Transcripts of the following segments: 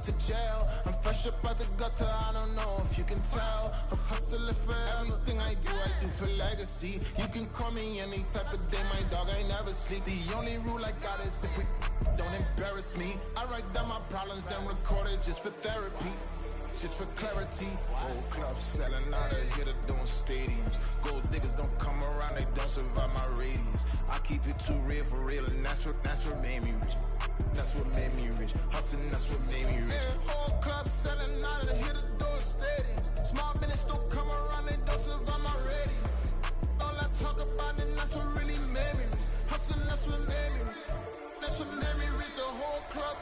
to jail. I'm fresh up out the gutter, I don't know if you can tell. I'm hustling for everything I do for legacy. You can call me any type of day, my dog, I never sleep. The only rule I got is if we don't embarrass me. I write down my problems, then record it just for therapy. Just for clarity, whole club selling out of here to doing stadiums. Gold diggers don't come around, they don't survive my radius. I keep it too real for real, and that's what made me rich. That's what made me rich. Hustling, that's what made me rich. Yeah, whole club selling out of here to doing stadiums. Small business don't come around, they don't survive my radius. All I talk about, and that's what really made me rich. Hustling, that's what made me rich. That's what made me rich. The whole club.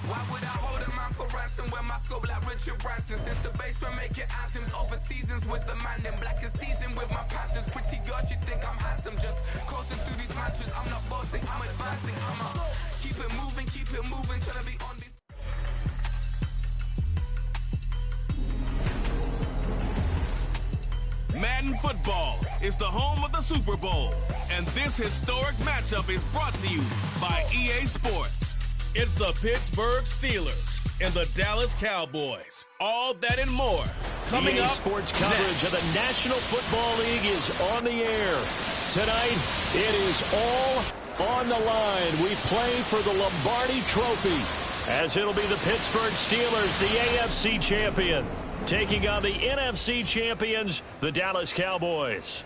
Why would I hold a man for ransom when my scope like Richard Branson? Since the basement making anthems over seasons with the man, then black is seasoned with my patterns. Pretty girls, you think I'm handsome, just coasting through these matches. I'm not bossing, I'm advancing. I'ma keep it moving, trying to be on this. Madden football is the home of the Super Bowl, and this historic matchup is brought to you by EA Sports. It's the Pittsburgh Steelers and the Dallas Cowboys. All that and more coming EA up. Sports coverage of the National Football League is on the air. Tonight, it is all on the line. We play for the Lombardi Trophy, as it'll be the Pittsburgh Steelers, the AFC champion, taking on the NFC champions, the Dallas Cowboys.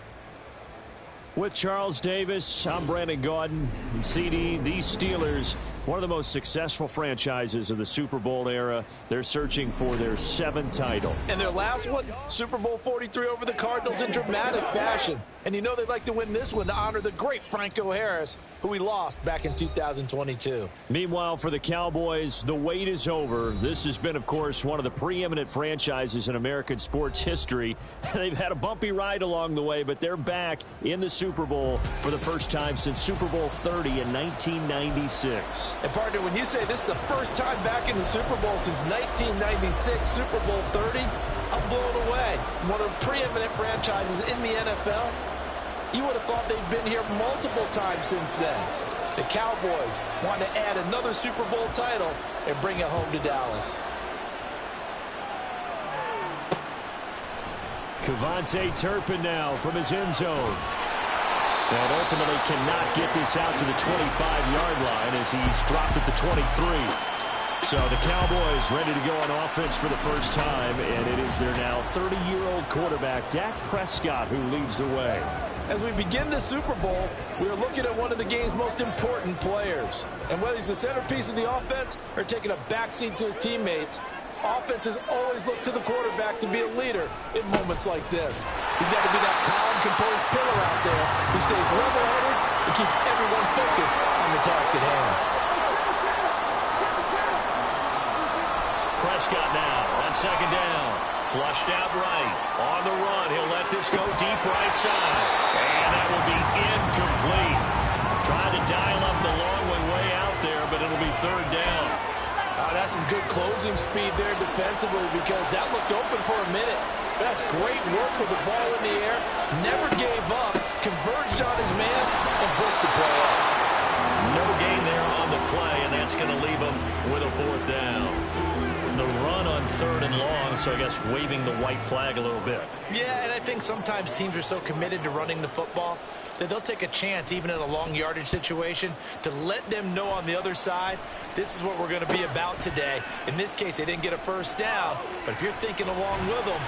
With Charles Davis, I'm Brandon Gaudin. And CD, these Steelers, one of the most successful franchises of the Super Bowl era. They're searching for their 7th title. And their last one, Super Bowl 43 over the Cardinals in dramatic fashion. And you know they'd like to win this one to honor the great Franco Harris, who we lost back in 2022. Meanwhile, for the Cowboys, the wait is over. This has been, of course, one of the preeminent franchises in American sports history. They've had a bumpy ride along the way, but they're back in the Super Bowl for the first time since Super Bowl 30 in 1996. And partner, when you say this is the first time back in the Super Bowl since 1996, Super Bowl 30, I'm blown away. One of the preeminent franchises in the NFL. You would have thought they'd been here multiple times since then. The Cowboys want to add another Super Bowl title and bring it home to Dallas. Kevontae Turpin now from his end zone. And ultimately cannot get this out to the 25-yard line as he's dropped at the 23. So the Cowboys ready to go on offense for the first time, and it is their now 30-year-old quarterback, Dak Prescott, who leads the way. As we begin the Super Bowl, we are looking at one of the game's most important players. And whether he's the centerpiece of the offense or taking a backseat to his teammates, offenses always look to the quarterback to be a leader in moments like this. He's got to be that calm, composed pillar out there who stays level-headed and keeps everyone focused on the task at hand. Prescott now on second down. Flushed out right. On the run. He'll let this go deep right side. And that will be incomplete. Trying to dial up the long way out there, but it'll be third down. That's some good closing speed there defensively, because that looked open for a minute. That's great work with the ball in the air. Never gave up. Converged on his man and broke the play up. No gain there on the play, and that's going to leave him with a fourth down. The run on third and long, so I guess waving the white flag a little bit. Yeah, and I think sometimes teams are so committed to running the football that they'll take a chance, even in a long yardage situation, to let them know on the other side, this is what we're going to be about today. In this case, they didn't get a first down, but if you're thinking along with them,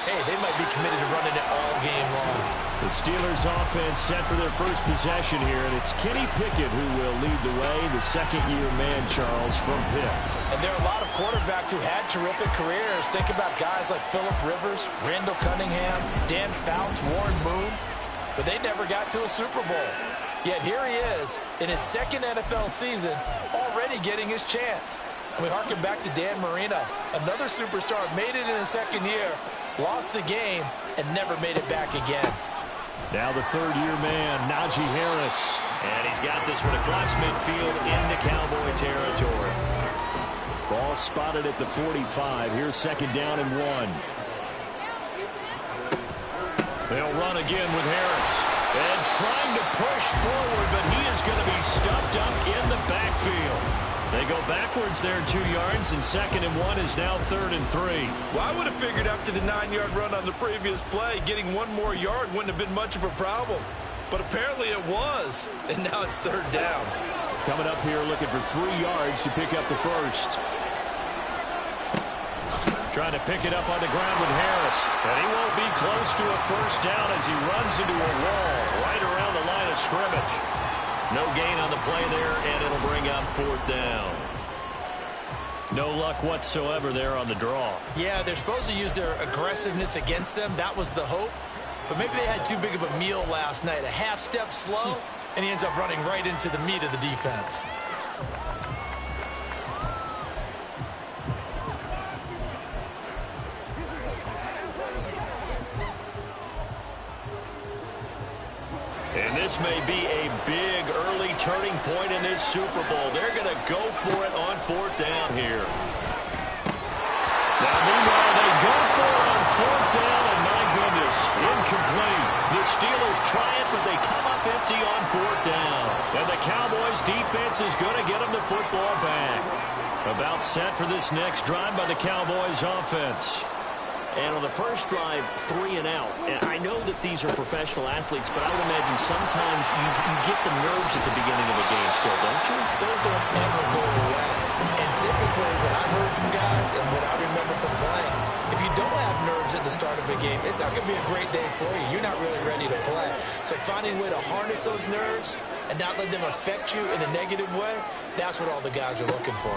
hey, they might be committed to running it all game long. The Steelers offense set for their first possession here, and it's Kenny Pickett who will lead the way, the second-year man, Charles, from Pitt. And there are a lot of quarterbacks who had terrific careers. Think about guys like Phillip Rivers, Randall Cunningham, Dan Fouts, Warren Moon, but they never got to a Super Bowl. Yet here he is in his second NFL season, already getting his chance. And we harken back to Dan Marino, another superstar, made it in his second year, lost the game, and never made it back again. Now the third-year man, Najee Harris. And he's got this one across midfield into Cowboy territory. Ball spotted at the 45. Here's second down and 1. They'll run again with Harris. And trying to push forward, but he is going to be stuffed up in the backfield. They go backwards there 2 yards, and second and 1 is now 3rd and 3. Well, I would have figured after the 9-yard run on the previous play, getting 1 more yard wouldn't have been much of a problem. But apparently it was, and now it's 3rd down. Coming up here looking for 3 yards to pick up the first. Trying to pick it up on the ground with Harris. And he won't be close to a first down as he runs into a wall right around the line of scrimmage. No gain on the play there, and it'll bring up 4th down. No luck whatsoever there on the draw. Yeah, they're supposed to use their aggressiveness against them. That was the hope. But maybe they had too big of a meal last night. A half step slow, and he ends up running right into the meat of the defense. And this may be a big early turning point in this Super Bowl. They're going to go for it on 4th down here. Now, meanwhile, they go for it on 4th down, and my goodness, incomplete. The Steelers try it, but they come up empty on 4th down. And the Cowboys' defense is going to get them the football back. About set for this next drive by the Cowboys' offense. And on the first drive, 3 and out. And I know that these are professional athletes, but I would imagine sometimes you get the nerves at the beginning of a game still, don't you? Those don't ever go away. And typically, what I've heard from guys and what I remember from playing, if you don't have nerves at the start of a game, it's not going to be a great day for you. You're not really ready to play. So finding a way to harness those nerves and not let them affect you in a negative way, that's what all the guys are looking for.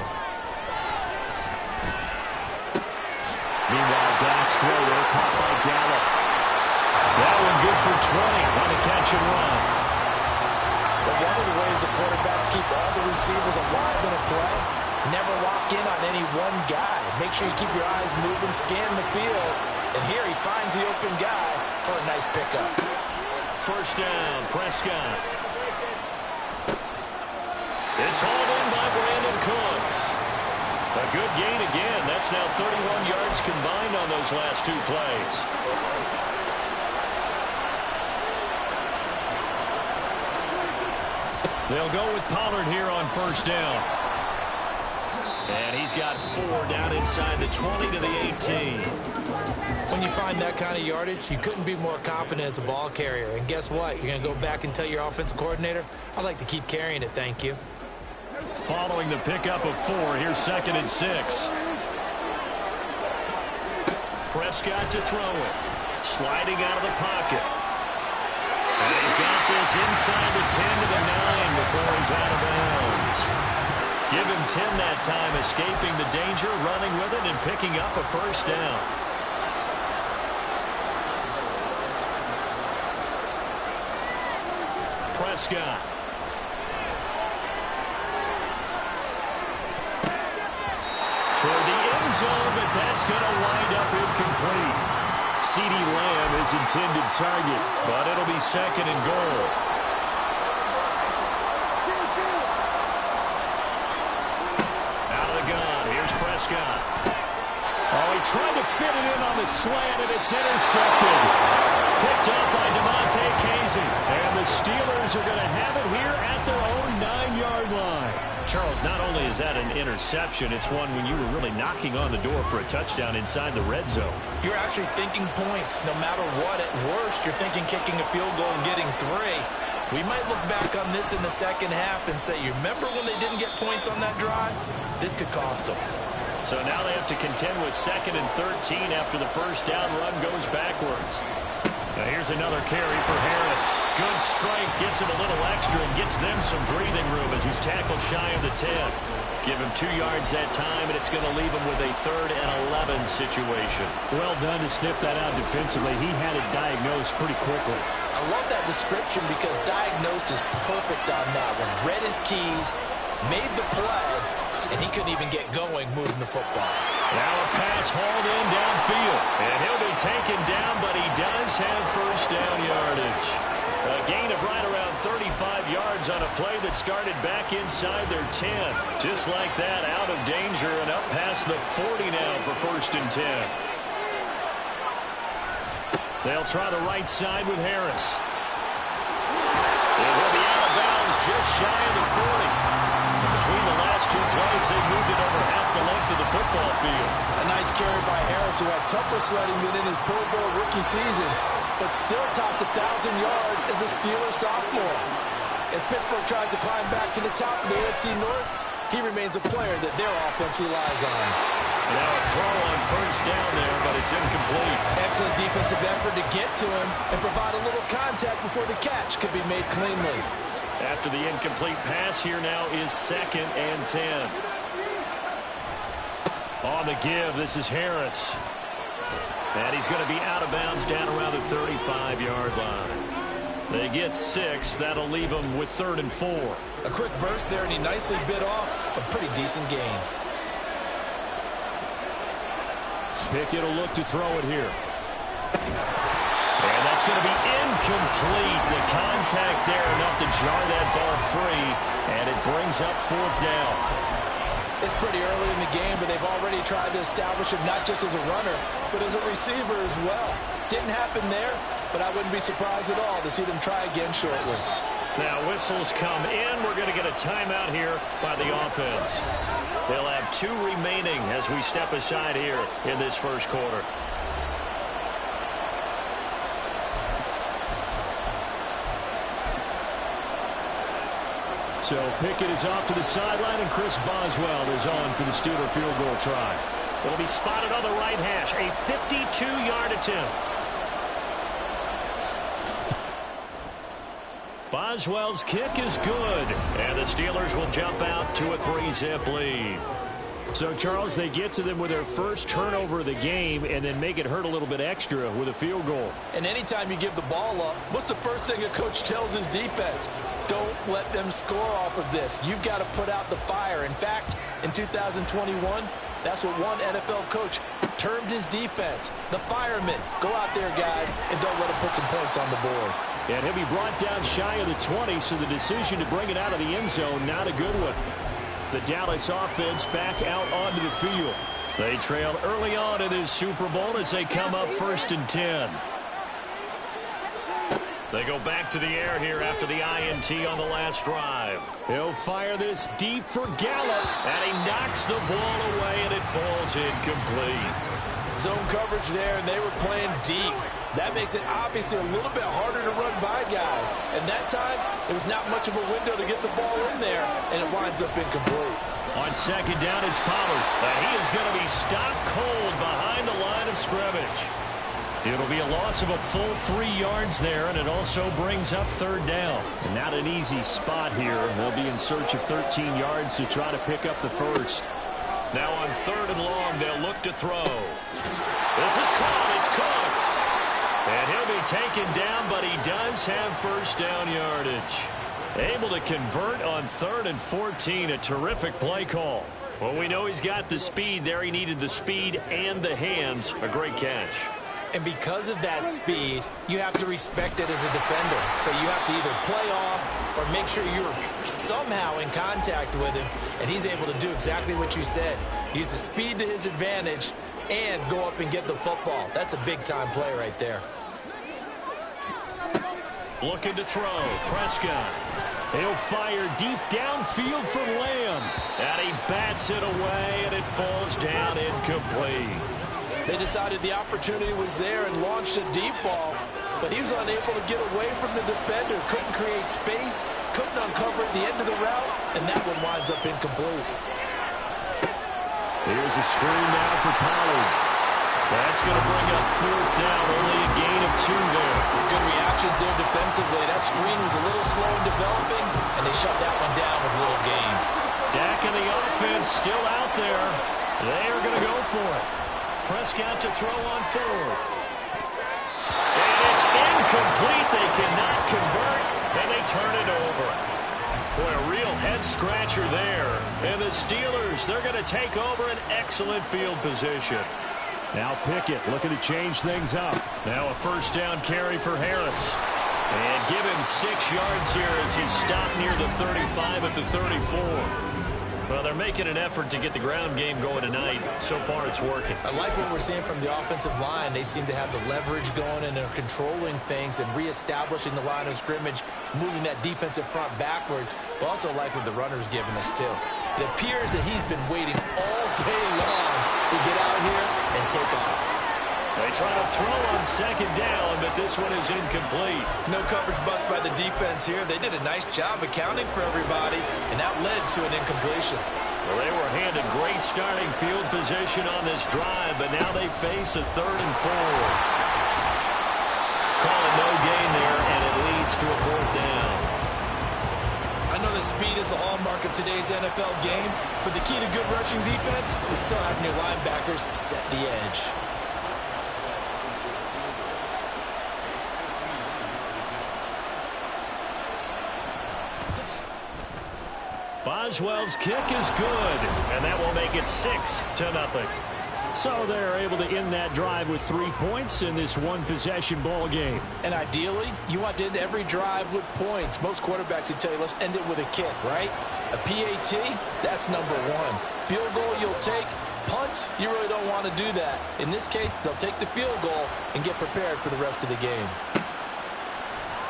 Meanwhile, Dak's throw there, caught by Gallup. That one good for 20 on the catch and run. But one of the ways the quarterbacks keep all the receivers alive in a play, never lock in on any one guy. Make sure you keep your eyes moving, scan the field. And here he finds the open guy for a nice pickup. First down, Prescott. It's hauled in by Brandon Cooks. A good gain again. That's now 31 yards combined on those last 2 plays. They'll go with Pollard here on first down. And he's got 4 down inside the 20 to the 18. When you find that kind of yardage, you couldn't be more confident as a ball carrier. And guess what? You're going to go back and tell your offensive coordinator, I'd like to keep carrying it, thank you. Following the pickup of 4, here's 2nd and 6. Prescott to throw it. Sliding out of the pocket. And he's got this inside the 10 to the 9 before he's out of bounds. Give him 10 that time, escaping the danger, running with it, and picking up a first down. Prescott. Toward the end zone, but that's going to wind up incomplete. CeeDee Lamb is intended target, but it'll be 2nd and goal. Out of the gun, here's Prescott. Oh, he tried to fit it in on the slant, and it's intercepted. Picked up by DeMonte Casey. And the Steelers are going to have it here at their own 9-yard line. Charles, not only is that an interception, it's one when you were really knocking on the door for a touchdown inside the red zone. You're actually thinking points. No matter what, at worst, you're thinking kicking a field goal and getting 3. We might look back on this in the second half and say, you remember when they didn't get points on that drive? This could cost them. So now they have to contend with 2nd and 13 after the first down run goes backwards. Now here's another carry for Harris. Good strength, gets it a little extra and gets them some breathing room as he's tackled shy of the 10. Give him 2 yards that time, and it's going to leave him with a 3rd and 11 situation. Well done to sniff that out defensively. He had it diagnosed pretty quickly. I love that description because diagnosed is perfect on that one. Read his keys, made the play, and he couldn't even get going moving the football. Now a pass hauled in downfield. And he'll be taken down, but he does have first down yardage. A gain of right around 35 yards on a play that started back inside their 10. Just like that, out of danger and up past the 40 now for first and 10. They'll try the right side with Harris. And he'll be out of bounds just shy of the 40. And between the last two plays, they've moved it over half the length of the football field. A nice carry by Harris, who had tougher sledding than in his Pro Bowl rookie season, but still topped 1,000 yards as a Steelers sophomore. As Pittsburgh tries to climb back to the top of the AFC North, he remains a player that their offense relies on. Now a throw on first down there, but it's incomplete. Excellent defensive effort to get to him and provide a little contact before the catch could be made cleanly. After the incomplete pass, here now is 2nd and 10. On the give, this is Harris. And he's going to be out of bounds down around the 35-yard line. They get 6. That'll leave them with 3rd and 4. A quick burst there, and he nicely bit off a pretty decent gain. Pickett will look to throw it here. And that's going to be incomplete. The contact there enough to jar that ball free, and it brings up 4th down. It's pretty early in the game, but they've already tried to establish him not just as a runner, but as a receiver as well. Didn't happen there, but I wouldn't be surprised at all to see them try again shortly. Now whistles come in. We're going to get a timeout here by the offense. They'll have 2 remaining as we step aside here in this first quarter. So Pickett is off to the sideline, and Chris Boswell is on for the Steeler field goal try. It'll be spotted on the right hash, a 52-yard attempt. Boswell's kick is good, and the Steelers will jump out to a 3-zip lead. So, Charles, they get to them with their first turnover of the game and then make it hurt a little bit extra with a field goal. And anytime you give the ball up, what's the first thing a coach tells his defense? Don't let them score off of this. You've got to put out the fire. In fact, in 2021, that's what one NFL coach termed his defense, the firemen. Go out there, guys, and don't let them put some points on the board. And he'll be brought down shy of the 20, so the decision to bring it out of the end zone, not a good one. The Dallas offense back out onto the field. They trailed early on in this Super Bowl as they come up 1st and 10. They go back to the air here after the INT on the last drive. He'll fire this deep for Gallup, and he knocks the ball away, and it falls incomplete. Zone coverage there, and they were playing deep. That makes it obviously a little bit harder to run by guys. And that time, there was not much of a window to get the ball in there, and it winds up incomplete. On 2nd down, it's Pollard. And he is going to be stopped cold behind the line of scrimmage. It'll be a loss of a full 3 yards there, and it also brings up 3rd down. And not an easy spot here. They'll be in search of 13 yards to try to pick up the first. Now on 3rd and long, they'll look to throw. This is caught. It's Cooks. And he'll be taken down, but he does have first down yardage. Able to convert on 3rd and 14. A terrific play call. Well, we know he's got the speed there. He needed the speed and the hands. A great catch. And because of that speed, you have to respect it as a defender. So you have to either play off or make sure you're somehow in contact with him. And he's able to do exactly what you said. Use the speed to his advantage and go up and get the football. That's a big-time play right there. Looking to throw. Prescott. He'll fire deep downfield for Lamb. And he bats it away, and it falls down incomplete. They decided the opportunity was there and launched a deep ball, but he was unable to get away from the defender. Couldn't create space, couldn't uncover at the end of the route, and that one winds up incomplete. Here's a screen now for Pollard. That's going to bring up 4th down, only a gain of 2 there. Good reactions there defensively. That screen was a little slow in developing, and they shut that one down with a little gain. Dak and the offense still out there. They are going to go for it. Prescott to throw on 4th. And it's incomplete. They cannot convert, and they turn it over. Boy, a real head-scratcher there. And the Steelers, they're going to take over an excellent field position. Now Pickett looking to change things up. Now a first down carry for Harris. And give him 6 yards here as he's stopped near the 35 at the 34. Well, they're making an effort to get the ground game going tonight. So far, it's working. I like what we're seeing from the offensive line. They seem to have the leverage going, and they're controlling things and reestablishing the line of scrimmage, moving that defensive front backwards. But also like what the runner's giving us, too. It appears that he's been waiting all day long to get out here and take off. They try to throw on second down, but this one is incomplete. No coverage bust by the defense here. They did a nice job accounting for everybody, and that led to an incompletion. Well, they were handed great starting field position on this drive, but now they face a 3rd and 4. Calling no gain there, and it leads to a 4th down. I know that speed is the hallmark of today's NFL game, but the key to good rushing defense is still having your linebackers set the edge. Boswell's kick is good, and that will make it 6-0. So they're able to end that drive with 3 points in this one-possession ball game. And ideally, you want to end every drive with points. Most quarterbacks would tell you, let's end it with a kick, right? A PAT, that's number 1. Field goal you'll take. Punts, you really don't want to do that. In this case, they'll take the field goal and get prepared for the rest of the game.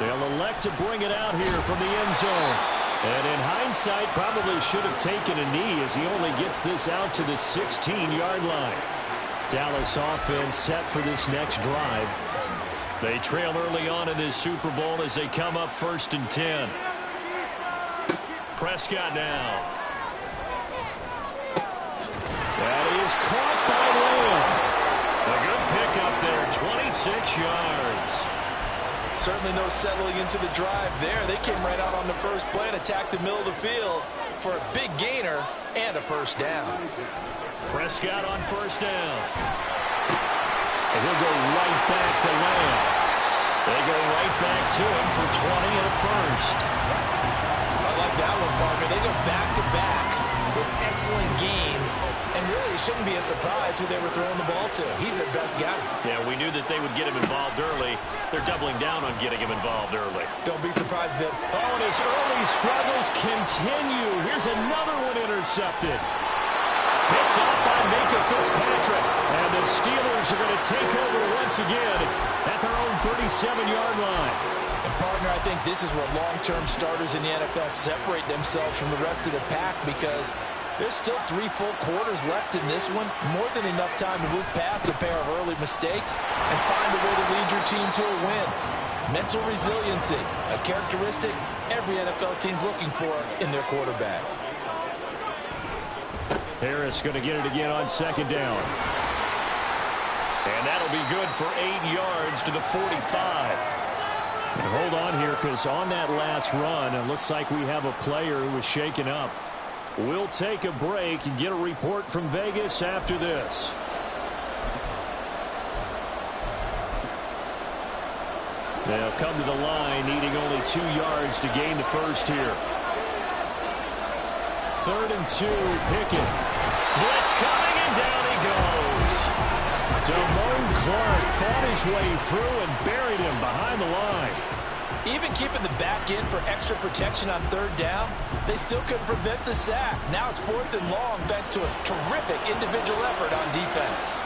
They'll elect to bring it out here from the end zone. And in hindsight, probably should have taken a knee as he only gets this out to the 16-yard line. Dallas offense set for this next drive. They trail early on in this Super Bowl as they come up 1st and 10. Prescott now. That is caught by A Lamb. good pickup there, 26 yards. Certainly no settling into the drive there. They came right out on the first play and attacked the middle of the field for a big gainer and a first down. Prescott on first down. And he'll go right back to Lamb. They go right back to him for 20 and a first. I like that one, partner. They go back-to-back with excellent gains. And really, it shouldn't be a surprise who they were throwing the ball to. He's their best guy. Yeah, we knew that they would get him involved early. They're doubling down on getting him involved early. Don't be surprised, Viv. Oh, and his early struggles continue. Here's another one intercepted. Picked up by Micah Fitzpatrick. And the Steelers are going to take over once again at their own 37-yard line. And, partner, I think this is where long-term starters in the NFL separate themselves from the rest of the pack because there's still 3 full quarters left in this one. More than enough time to move past a pair of early mistakes and find a way to lead your team to a win. Mental resiliency, a characteristic every NFL team's looking for in their quarterback. Harris going to get it again on second down. And that'll be good for 8 yards to the 45. And hold on here because on that last run, it looks like we have a player who was shaken up. We'll take a break and get a report from Vegas after this. They'll come to the line, needing only 2 yards to gain the first here. 3rd and 2, Pickett. Blitz coming, and down he goes. Damone Clark fought his way through and buried him behind the line. Even keeping the back in for extra protection on 3rd down, they still couldn't prevent the sack. Now it's 4th and long thanks to a terrific individual effort on defense.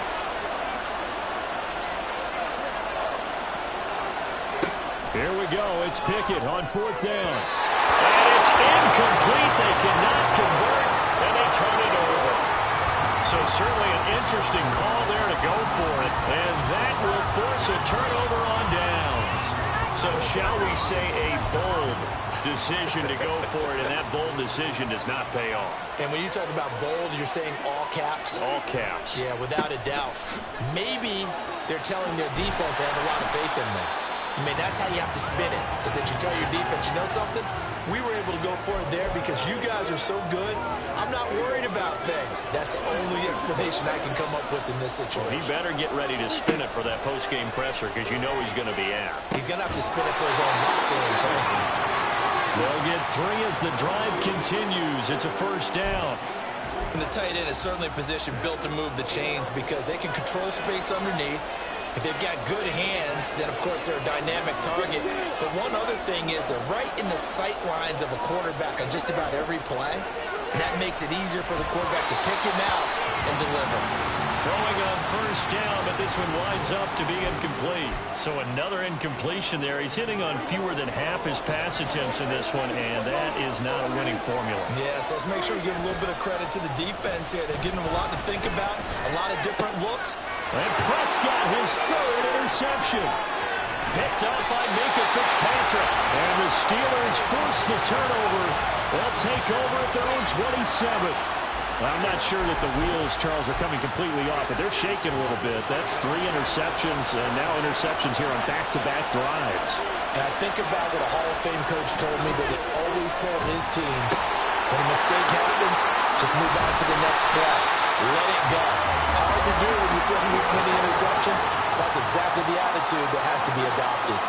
Here we go. It's Pickett on 4th down. And it's incomplete. They cannot convert, and they turn it over. So certainly an interesting call there to go for it, and that will force a turnover on downs. So shall we say a bold decision to go for it, and that bold decision does not pay off. And when you talk about bold, you're saying all caps? All caps. Yeah, without a doubt. Maybe they're telling their defense they have a lot of faith in them. I mean, that's how you have to spin it, is that you tell your defense, you know something? We were able to go for it there because you guys are so good. I'm not worried about things. That's the only explanation I can come up with in this situation. Well, he better get ready to spin it for that post-game presser because you know he's going to be out. He's going to have to spin it for his own locker room, frankly. They'll get 3 as the drive continues. It's a first down. And the tight end is certainly a position built to move the chains because they can control space underneath. If they've got good hands, then, of course, they're a dynamic target. But one other thing is they're right in the sight lines of a quarterback on just about every play. And that makes it easier for the quarterback to pick him out and deliver. Throwing on first down, but this one winds up to be incomplete. So another incompletion there. He's hitting on fewer than half his pass attempts in this one, and that is not a winning formula. Yes, let's make sure we give a little bit of credit to the defense here. They're giving them a lot to think about, a lot of different looks. And Prescott, his 3rd interception. Picked up by Minka Fitzpatrick. And the Steelers force the turnover. They'll take over at their own 27. I'm not sure that the wheels, Charles, are coming completely off, but they're shaking a little bit. That's 3 interceptions, and now interceptions here on back-to-back drives. And I think about what a Hall of Fame coach told me that he always told his teams, when a mistake happens, just move on to the next play. Let it go. Hard to do when you're throwing this many interceptions. That's exactly the attitude that has to be adopted.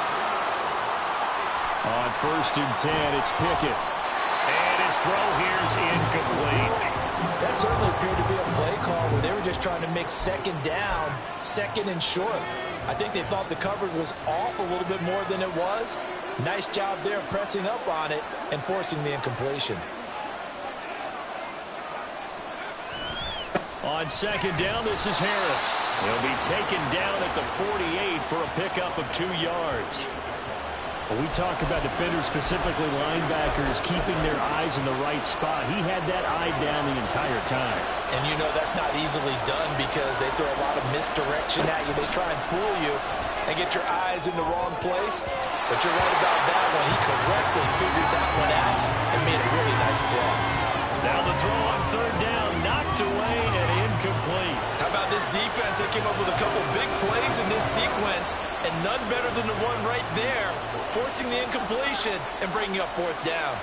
On 1st and 10, it's Pickett. And his throw here is incomplete. That certainly appeared to be a play call where they were just trying to make 2nd down, 2nd and short. I think they thought the coverage was off a little bit more than it was. Nice job there pressing up on it and forcing the incompletion. On 2nd down, this is Harris. He'll be taken down at the 48 for a pickup of 2 yards. When we talk about defenders, specifically linebackers, keeping their eyes in the right spot, he had that eye down the entire time. And you know that's not easily done because they throw a lot of misdirection at you. They try and fool you and get your eyes in the wrong place. But you're right about that one. He correctly figured that one out and made a really nice play. Now the throw on 3rd down, knocked away and incomplete. How about this defense? They came up with a couple big plays in this sequence, and none better than the one right there, forcing the incompletion and bringing up 4th down.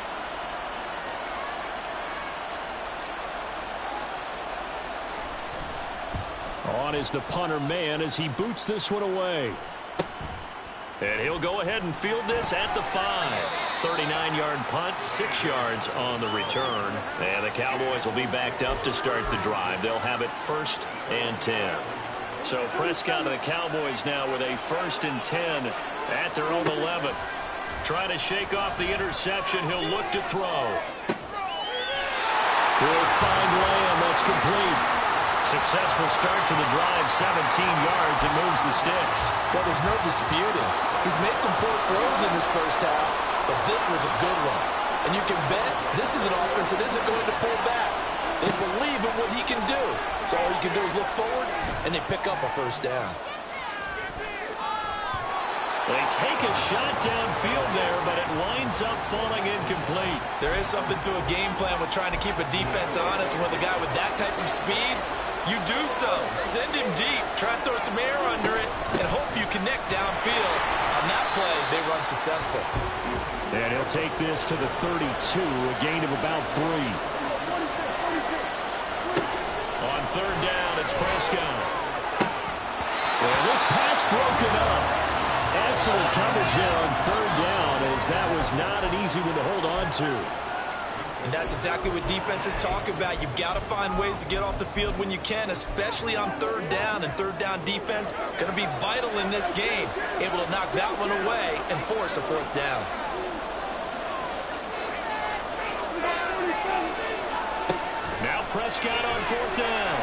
On is the punter man as he boots this one away. And he'll go ahead and field this at the 5. 39-yard punt, 6 yards on the return. And the Cowboys will be backed up to start the drive. They'll have it 1st and 10. So Prescott and the Cowboys now with a 1st and 10 at their own 11. Trying to shake off the interception. He'll look to throw. He'll find Lamb. That's complete. Successful start to the drive, 17 yards, and moves the sticks. Well, there's no disputing. He's made some poor throws in this first half, but this was a good one. And you can bet this is an offense that isn't going to pull back. They believe in what he can do. So all you can do is look forward, and they pick up a 1st down. They take a shot downfield there, but it winds up falling incomplete. There is something to a game plan with trying to keep a defense honest. With a guy with that type of speed, you do so. Send him deep. Try and throw some air under it and hope you connect downfield. On that play, they run successful. And he'll take this to the 32, a gain of about 3. On 3rd down, it's Prescott. And this pass broken up. Excellent coverage there on 3rd down, as that was not an easy one to hold on to. And that's exactly what defenses talk about. You've got to find ways to get off the field when you can, especially on 3rd down. And 3rd down defense going to be vital in this game. Able to knock that one away and force a 4th down. Now Prescott on 4th down.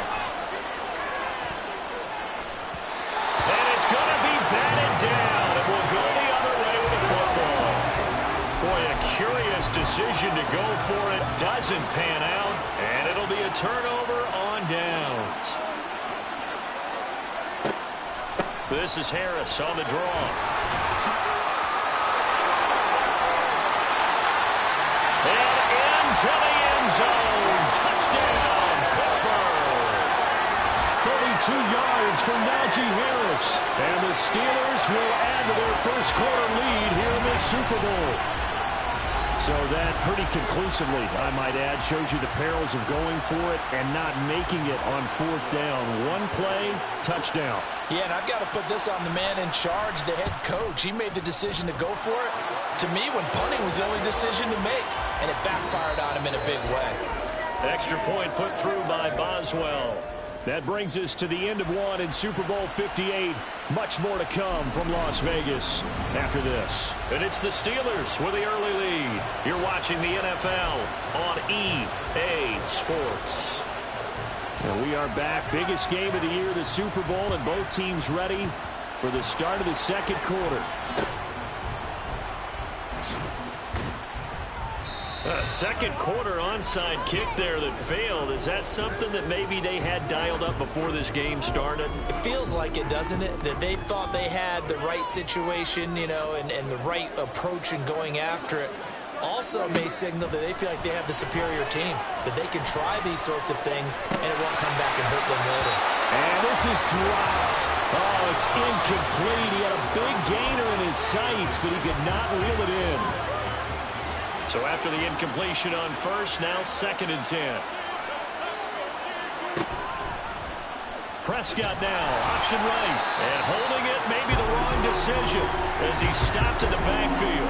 And it's going to be batted down. It will go the other way with the football. Boy, a curious decision to go for it. Doesn't pan out. And it'll be a turnover on downs. This is Harris on the draw. And into the end zone. Touchdown, Pittsburgh. 32 yards for Najee Harris. And the Steelers will add to their first quarter lead here in the Super Bowl. So that pretty conclusively, I might add, shows you the perils of going for it and not making it on 4th down. One play, touchdown. Yeah, and I've got to put this on the man in charge, the head coach. He made the decision to go for it. to me, when punting was the only decision to make, and it backfired on him in a big way. Extra point put through by Boswell. That brings us to the end of one in Super Bowl 58. Much more to come from Las Vegas after this. And it's the Steelers with the early lead. You're watching the NFL on EA Sports. And we are back. Biggest game of the year, the Super Bowl, and both teams ready for the start of the second quarter. A second quarter onside kick there that failed. Is that something that maybe they had dialed up before this game started? It feels like it, doesn't it? That they thought they had the right situation, you know, and the right approach in going after it. Also may signal that they feel like they have the superior team, that they can try these sorts of things, and it won't come back and hurt them later. And this is dropped. Oh, it's incomplete. He had a big gainer in his sights, but he could not reel it in. So after the incompletion on first, now 2nd and 10. Prescott now, option right, and holding it, maybe the wrong decision as he stopped in the backfield.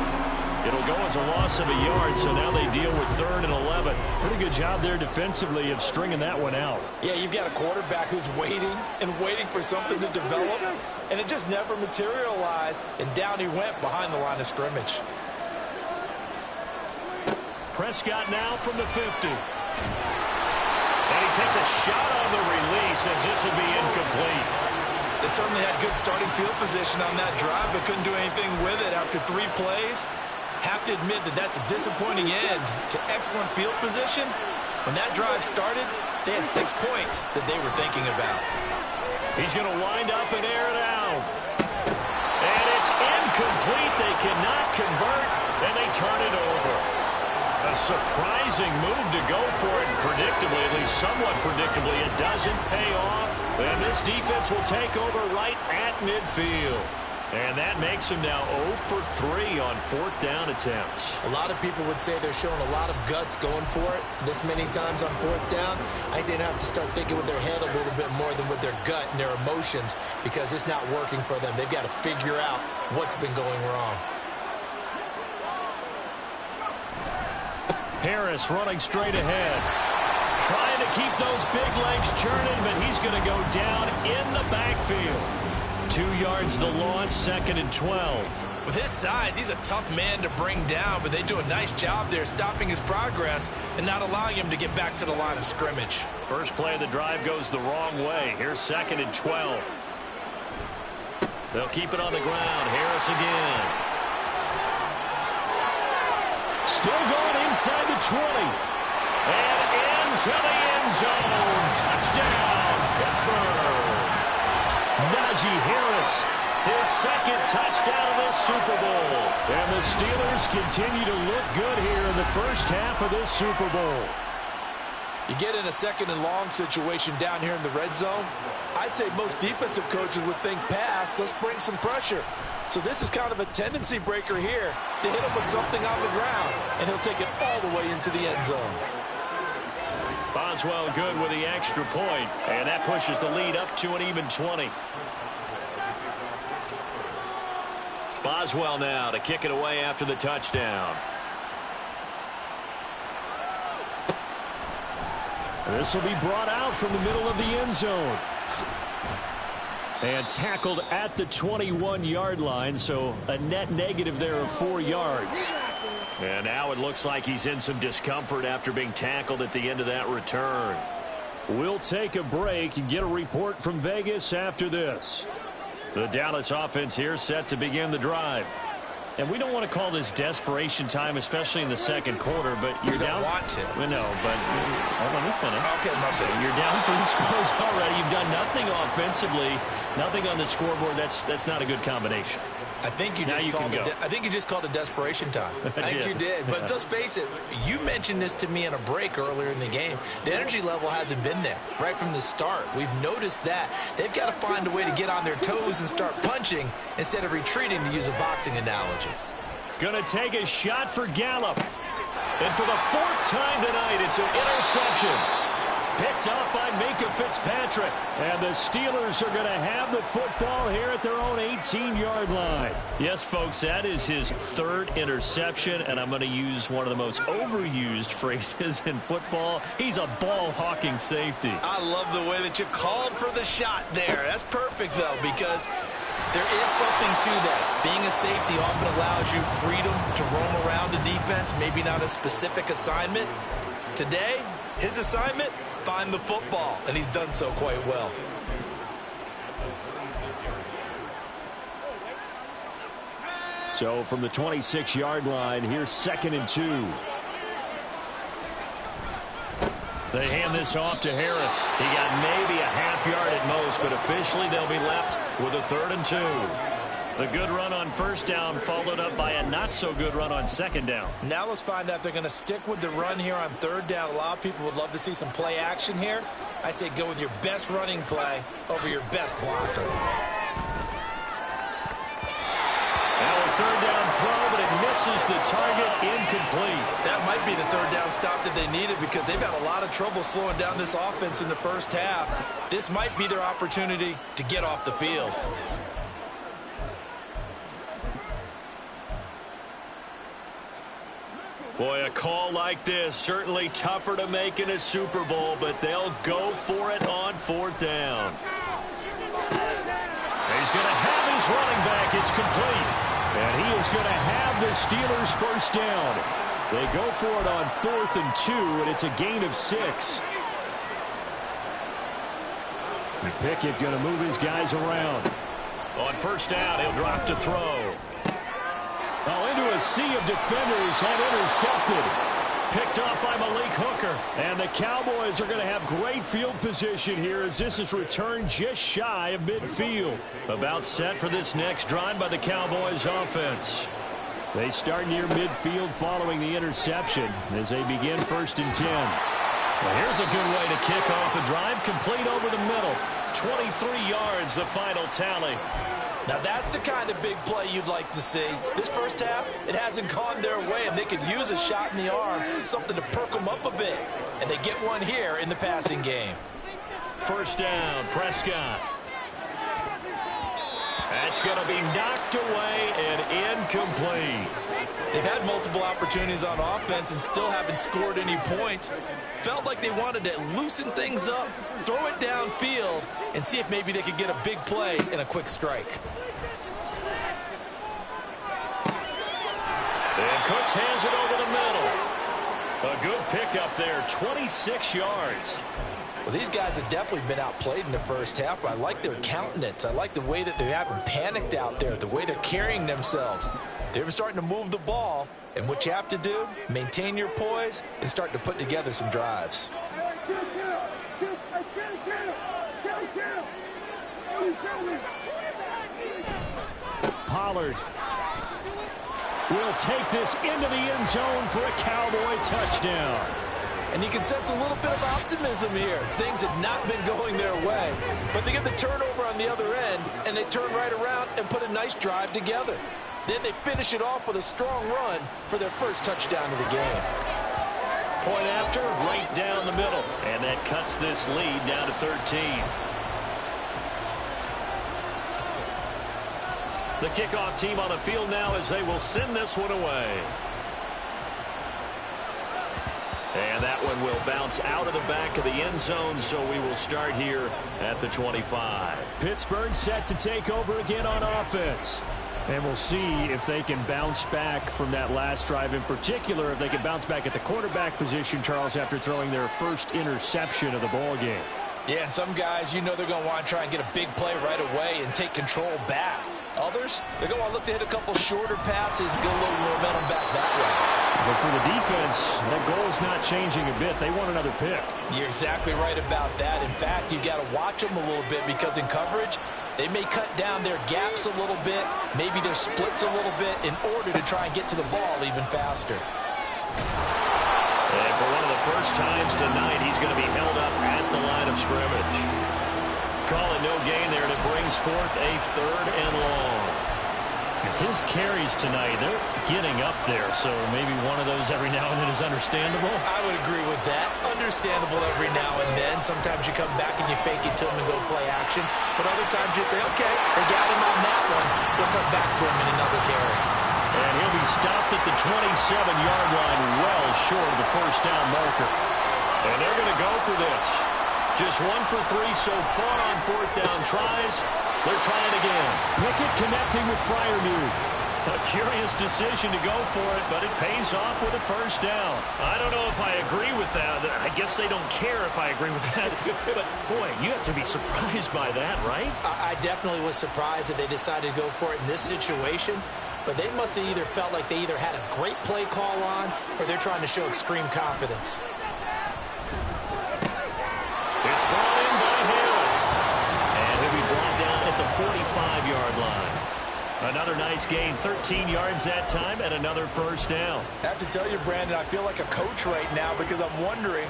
It'll go as a loss of a yard, so now they deal with 3rd and 11. Pretty good job there defensively of stringing that one out. Yeah, you've got a quarterback who's waiting and waiting for something to develop, and it just never materialized, and down he went behind the line of scrimmage. Prescott now from the 50. And he takes a shot on the release as this will be incomplete. They certainly had good starting field position on that drive, but couldn't do anything with it after 3 plays. Have to admit that that's a disappointing end to excellent field position. When that drive started, they had 6 points that they were thinking about. He's going to wind up and air it out. And it's incomplete. They cannot convert, and they turn it over. A surprising move to go for it, and predictably, at least somewhat predictably, it doesn't pay off. And this defense will take over right at midfield. And that makes them now 0 for 3 on 4th down attempts. A lot of people would say they're showing a lot of guts going for it this many times on 4th down. I think they'd have to start thinking with their head a little bit more than with their gut and their emotions, because it's not working for them. They've got to figure out what's been going wrong. Harris running straight ahead. Trying to keep those big legs churning, but he's going to go down in the backfield. 2 yards the loss, 2nd and 12. With his size, he's a tough man to bring down, but they do a nice job there stopping his progress and not allowing him to get back to the line of scrimmage. First play of the drive goes the wrong way. Here's 2nd and 12. They'll keep it on the ground. Harris again. Still going inside the 20. And into the end zone. Touchdown, Pittsburgh. Najee Harris, his 2nd touchdown of this Super Bowl. And the Steelers continue to look good here in the first half of this Super Bowl. You get in a 2nd and long situation down here in the red zone, I'd say most defensive coaches would think pass, let's bring some pressure. So this is kind of a tendency breaker here to hit him with something on the ground, and he'll take it all the way into the end zone. Boswell good with the extra point, and that pushes the lead up to an even 20. Boswell now to kick it away after the touchdown. This will be brought out from the middle of the end zone. And tackled at the 21-yard line, so a net negative there of 4 yards. And now it looks like he's in some discomfort after being tackled at the end of that return. We'll take a break and get a report from Vegas after this. The Dallas offense here set to begin the drive. And we don't want to call this desperation time, especially in the second quarter, but you're down. You don't want to. No, but hold on, let me finish. Okay, my bad. You're down 3 scores already. You've done nothing offensively, nothing on the scoreboard. That's not a good combination. I think you just called it desperation time. I think you did. But let's face it, you mentioned this to me in a break earlier in the game. The energy level hasn't been there right from the start. We've noticed that. They've got to find a way to get on their toes and start punching instead of retreating, to use a boxing analogy. Going to take a shot for Gallup. And for the 4th time tonight, it's an interception. Picked up by Minka Fitzpatrick. And the Steelers are going to have the football here at their own 18-yard line. Yes, folks, that is his third interception, and I'm going to use one of the most overused phrases in football. He's a ball-hawking safety. I love the way that you called for the shot there. That's perfect, though, because there is something to that. Being a safety often allows you freedom to roam around the defense, maybe not a specific assignment. Today, his assignment, find the football, and he's done so quite well. So from the 26-yard line, here's 2nd and 2. They hand this off to Harris. He got maybe a half yard at most, but officially they'll be left with a 3rd and 2. The good run on 1st down followed up by a not-so-good run on 2nd down. Now let's find out if they're going to stick with the run here on 3rd down. A lot of people would love to see some play action here. I say go with your best running play over your best blocker. Now a 3rd down throw, but it misses the target, incomplete. That might be the 3rd down stop that they needed because they've had a lot of trouble slowing down this offense in the first half. This might be their opportunity to get off the field. Boy, a call like this, certainly tougher to make in a Super Bowl, but they'll go for it on 4th down. He's going to have his running back. It's complete. And he is going to have the Steelers' 1st down. They go for it on 4th and 2, and it's a gain of 6. And Pickett going to move his guys around. On 1st down, he'll drop to throw. Oh, into a sea of defenders and intercepted. Picked up by Malik Hooker. And the Cowboys are going to have great field position here as this is returned just shy of midfield. About set for this next drive by the Cowboys offense. They start near midfield following the interception as they begin 1st and 10. Well, here's a good way to kick off a drive, complete over the middle. 23 yards, the final tally. Now that's the kind of big play you'd like to see. This first half, it hasn't gone their way, and they could use a shot in the arm, something to perk them up a bit. And they get one here in the passing game. 1st down, Prescott. That's going to be knocked away and incomplete. They've had multiple opportunities on offense and still haven't scored any points. Felt like they wanted to loosen things up, throw it downfield, and see if maybe they could get a big play and a quick strike. And Cooks hands it over the middle. A good pickup there, 26 yards. Well, these guys have definitely been outplayed in the first half, but I like their countenance. I like the way that they haven't panicked out there, the way they're carrying themselves. They're starting to move the ball, and what you have to do, maintain your poise and start to put together some drives. Pollard will take this into the end zone for a Cowboy touchdown. And you can sense a little bit of optimism here. Things have not been going their way, but they get the turnover on the other end, and they turn right around and put a nice drive together. Then they finish it off with a strong run for their first touchdown of the game. Point after, right down the middle. And that cuts this lead down to 13. The kickoff team on the field now as they will send this one away. And that one will bounce out of the back of the end zone, so we will start here at the 25. Pittsburgh set to take over again on offense. And we'll see if they can bounce back from that last drive, in particular if they can bounce back at the quarterback position, Charles, after throwing their first interception of the ball game. Yeah, and some guys, you know they're going to want to try and get a big play right away and take control back. Others, they're going to want to look to hit a couple shorter passes, get a little momentum back that way. But for the defense, that goal is not changing a bit. They want another pick. You're exactly right about that. In fact, you got to watch them a little bit because in coverage, they may cut down their gaps a little bit, maybe their splits a little bit in order to try and get to the ball even faster. And for one of the first times tonight, he's going to be held up at the line of scrimmage. Call it no gain there, and it brings forth a 3rd and long. His carries tonight, they're getting up there, so maybe one of those every now and then is understandable. I would agree with that. understandable every now and then. Sometimes you come back and you fake it to him and go play action. But other times you say, okay, they got him on that one. We'll come back to him in another carry. And he'll be stopped at the 27-yard line, well short of the first down marker. And they're going to go for this. Just 1 for 3 so far on fourth down tries. They're trying again. Pickett connecting with Freiermuth. A curious decision to go for it, but it pays off with a first down. I don't know if I agree with that. I guess they don't care if I agree with that. But, boy, you have to be surprised by that, right? I definitely was surprised that they decided to go for it in this situation. But they must have either felt like they either had a great play call on or they're trying to show extreme confidence. It's brought in by Harris. And he'll be brought down at the 45-yard line. Another nice gain, 13 yards that time, and another first down. I have to tell you, Brandon, I feel like a coach right now because I'm wondering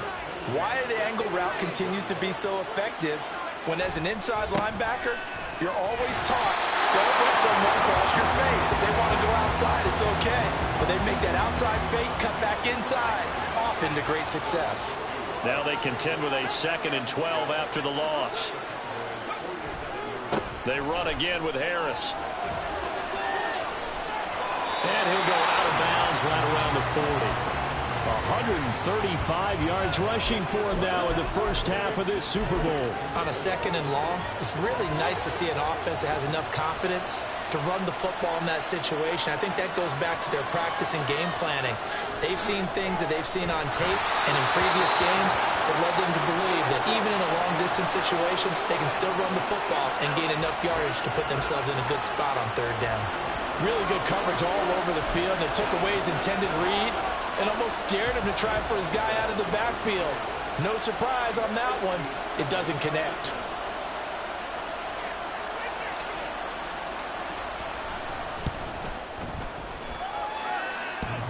why the angle route continues to be so effective when as an inside linebacker, you're always taught, don't let someone cross your face. If they want to go outside, it's okay. But they make that outside fake, cut back inside, off into great success. Now they contend with a 2nd and 12 after the loss. They run again with Harris. And he'll go out of bounds right around the 40. 135 yards rushing for him now in the first half of this Super Bowl. On a 2nd and long, it's really nice to see an offense that has enough confidence to run the football in that situation. I think that goes back to their practice and game planning. They've seen things that they've seen on tape and in previous games that led them to believe that even in a long-distance situation, they can still run the football and gain enough yardage to put themselves in a good spot on 3rd down. Really good coverage all over the field, and it took away his intended read and almost dared him to try for his guy out of the backfield. No surprise on that one. It doesn't connect.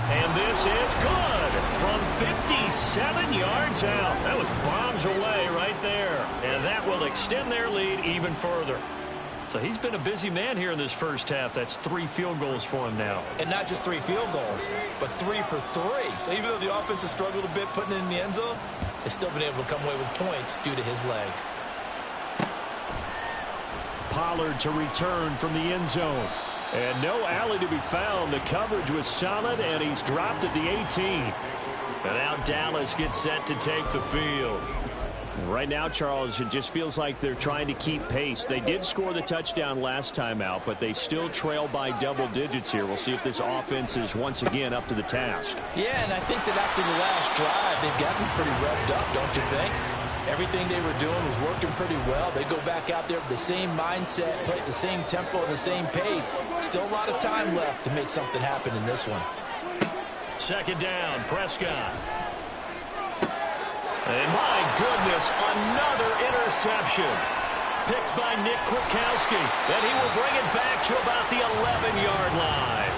And this is good from 57 yards out. That was bombs away right there. And that will extend their lead even further. So he's been a busy man here in this first half. That's 3 field goals for him now. And not just 3 field goals, but 3 for 3. So even though the offense has struggled a bit putting it in the end zone, they've still been able to come away with points due to his leg. Pollard to return from the end zone. And no alley to be found. The coverage was solid, and he's dropped at the 18. And now Dallas gets set to take the field. Right now, Charles, it just feels like they're trying to keep pace. They did score the touchdown last time out, but they still trail by double digits here. We'll see if this offense is once again up to the task. Yeah, and I think that after the last drive, they've gotten pretty revved up, don't you think? Everything they were doing was working pretty well. They go back out there with the same mindset, play at the same tempo and the same pace. Still a lot of time left to make something happen in this one. 2nd down, Prescott. And my goodness, another interception. Picked by Nick Kwiatkowski. And he will bring it back to about the 11-yard line.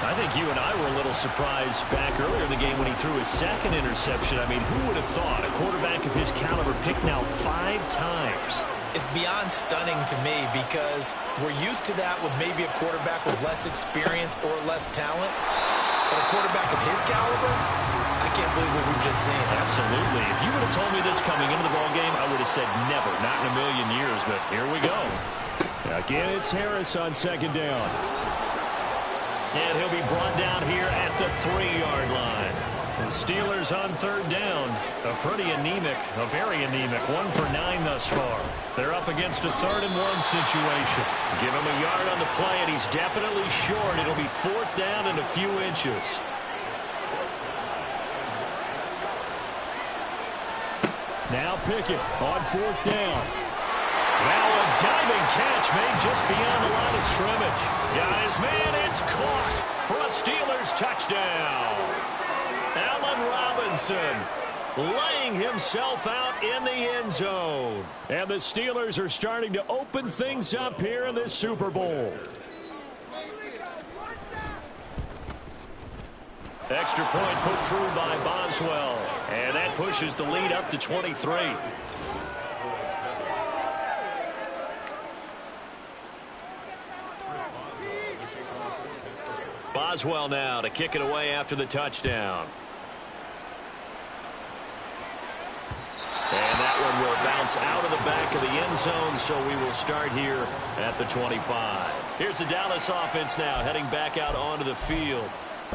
I think you and I were a little surprised back earlier in the game when he threw his 2nd interception. I mean, who would have thought a quarterback of his caliber picked now 5 times? It's beyond stunning to me because we're used to that with maybe a quarterback with less experience or less talent. But a quarterback of his caliber, I can't believe what we've just seen. Absolutely. If you would have told me this coming into the ballgame, I would have said never, not in a million years. But here we go. Again, it's Harris on 2nd down. And he'll be brought down here at the 3-yard line. The Steelers on 3rd down. A pretty anemic, a very anemic 1 for 9 thus far. They're up against a 3rd and 1 situation. Give him a yard on the play, and he's definitely short. It'll be 4th down and a few inches. Now Pickett on 4th down. Now a diving catch made just beyond the line of scrimmage. Got his man, it's caught for a Steelers touchdown. Allen Robinson laying himself out in the end zone. And the Steelers are starting to open things up here in this Super Bowl. Extra point put through by Boswell. And that pushes the lead up to 23. Boswell now to kick it away after the touchdown. one will bounce out of the back of the end zone, so we will start here at the 25. Here's the Dallas offense now, heading back out onto the field.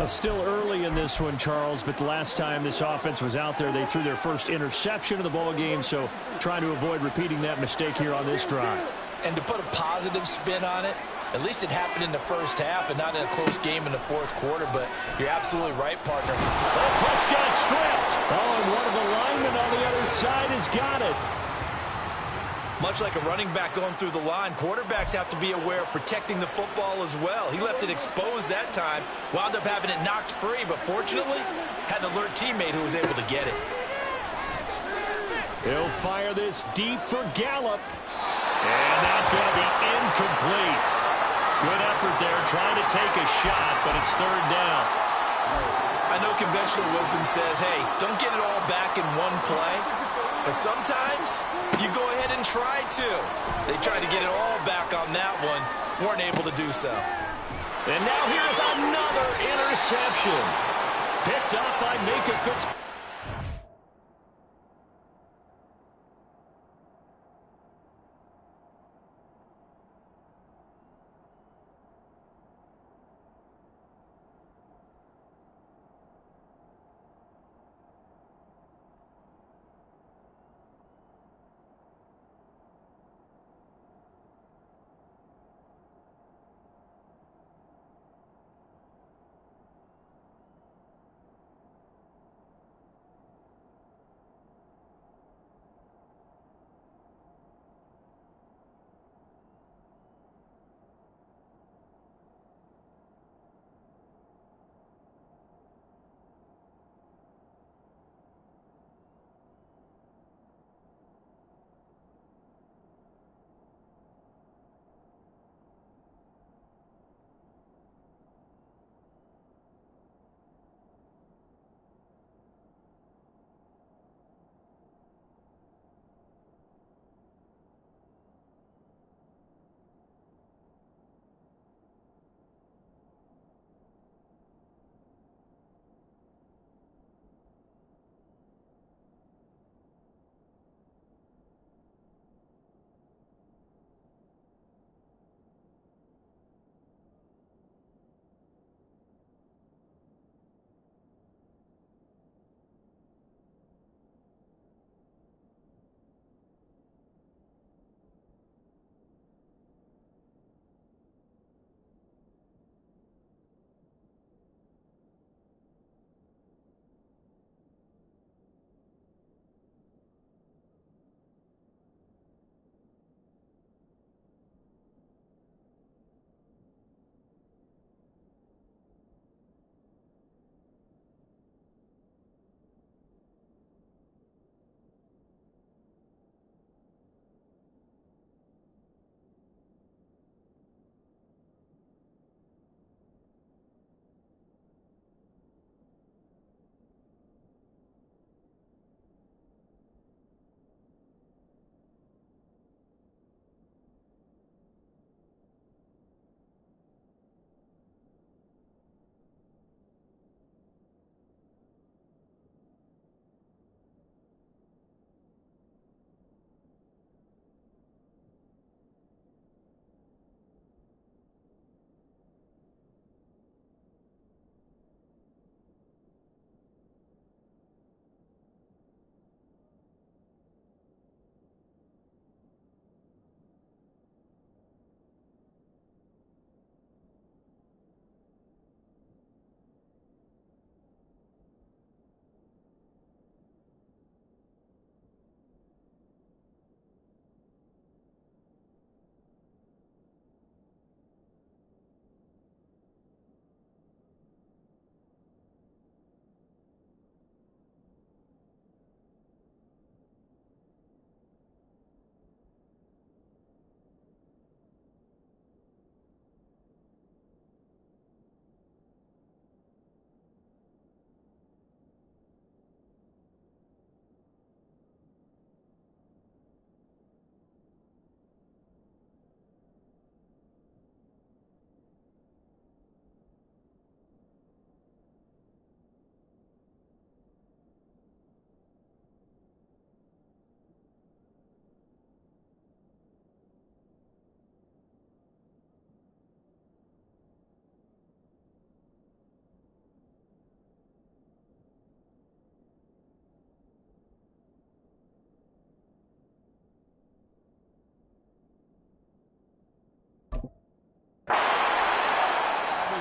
Still early in this one, Charles, but the last time this offense was out there, they threw their first interception of the ball game, so trying to avoid repeating that mistake here on this drive. And to put a positive spin on it, at least it happened in the first half and not in a close game in the fourth quarter, but you're absolutely right, partner. Oh, Prescott stripped. Oh, and one of the linemen on the other side has got it. Much like a running back going through the line, quarterbacks have to be aware of protecting the football as well. He left it exposed that time, wound up having it knocked free, but fortunately, had an alert teammate who was able to get it. He'll fire this deep for Gallup. And that's going to be incomplete. Good effort there, trying to take a shot, but it's third down. I know conventional wisdom says, hey, don't get it all back in one play, but sometimes you go ahead and try to. They tried to get it all back on that one, weren't able to do so. And now here's another interception. Picked up by Micah Fitzpatrick.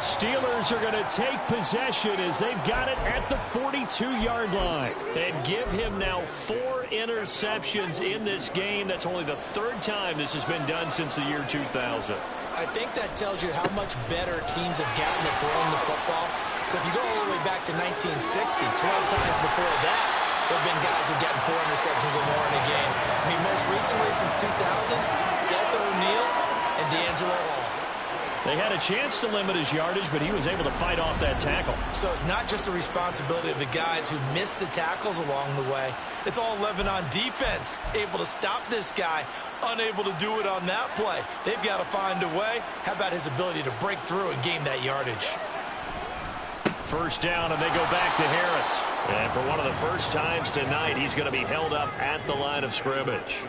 Steelers are going to take possession as they've got it at the 42-yard line. And give him now 4 interceptions in this game. That's only the 3rd time this has been done since the year 2000. I think that tells you how much better teams have gotten at throwing the football. If you go all the way back to 1960, 12 times before that, there have been guys who've gotten 4 interceptions or more in a game. I mean, most recently since 2000, Delta O'Neal and D'Angelo Hall. They had a chance to limit his yardage, but he was able to fight off that tackle. So it's not just the responsibility of the guys who missed the tackles along the way. It's all 11 on defense, able to stop this guy, unable to do it on that play. They've got to find a way. How about his ability to break through and gain that yardage? First down, and they go back to Harris. And for one of the first times tonight, he's going to be held up at the line of scrimmage.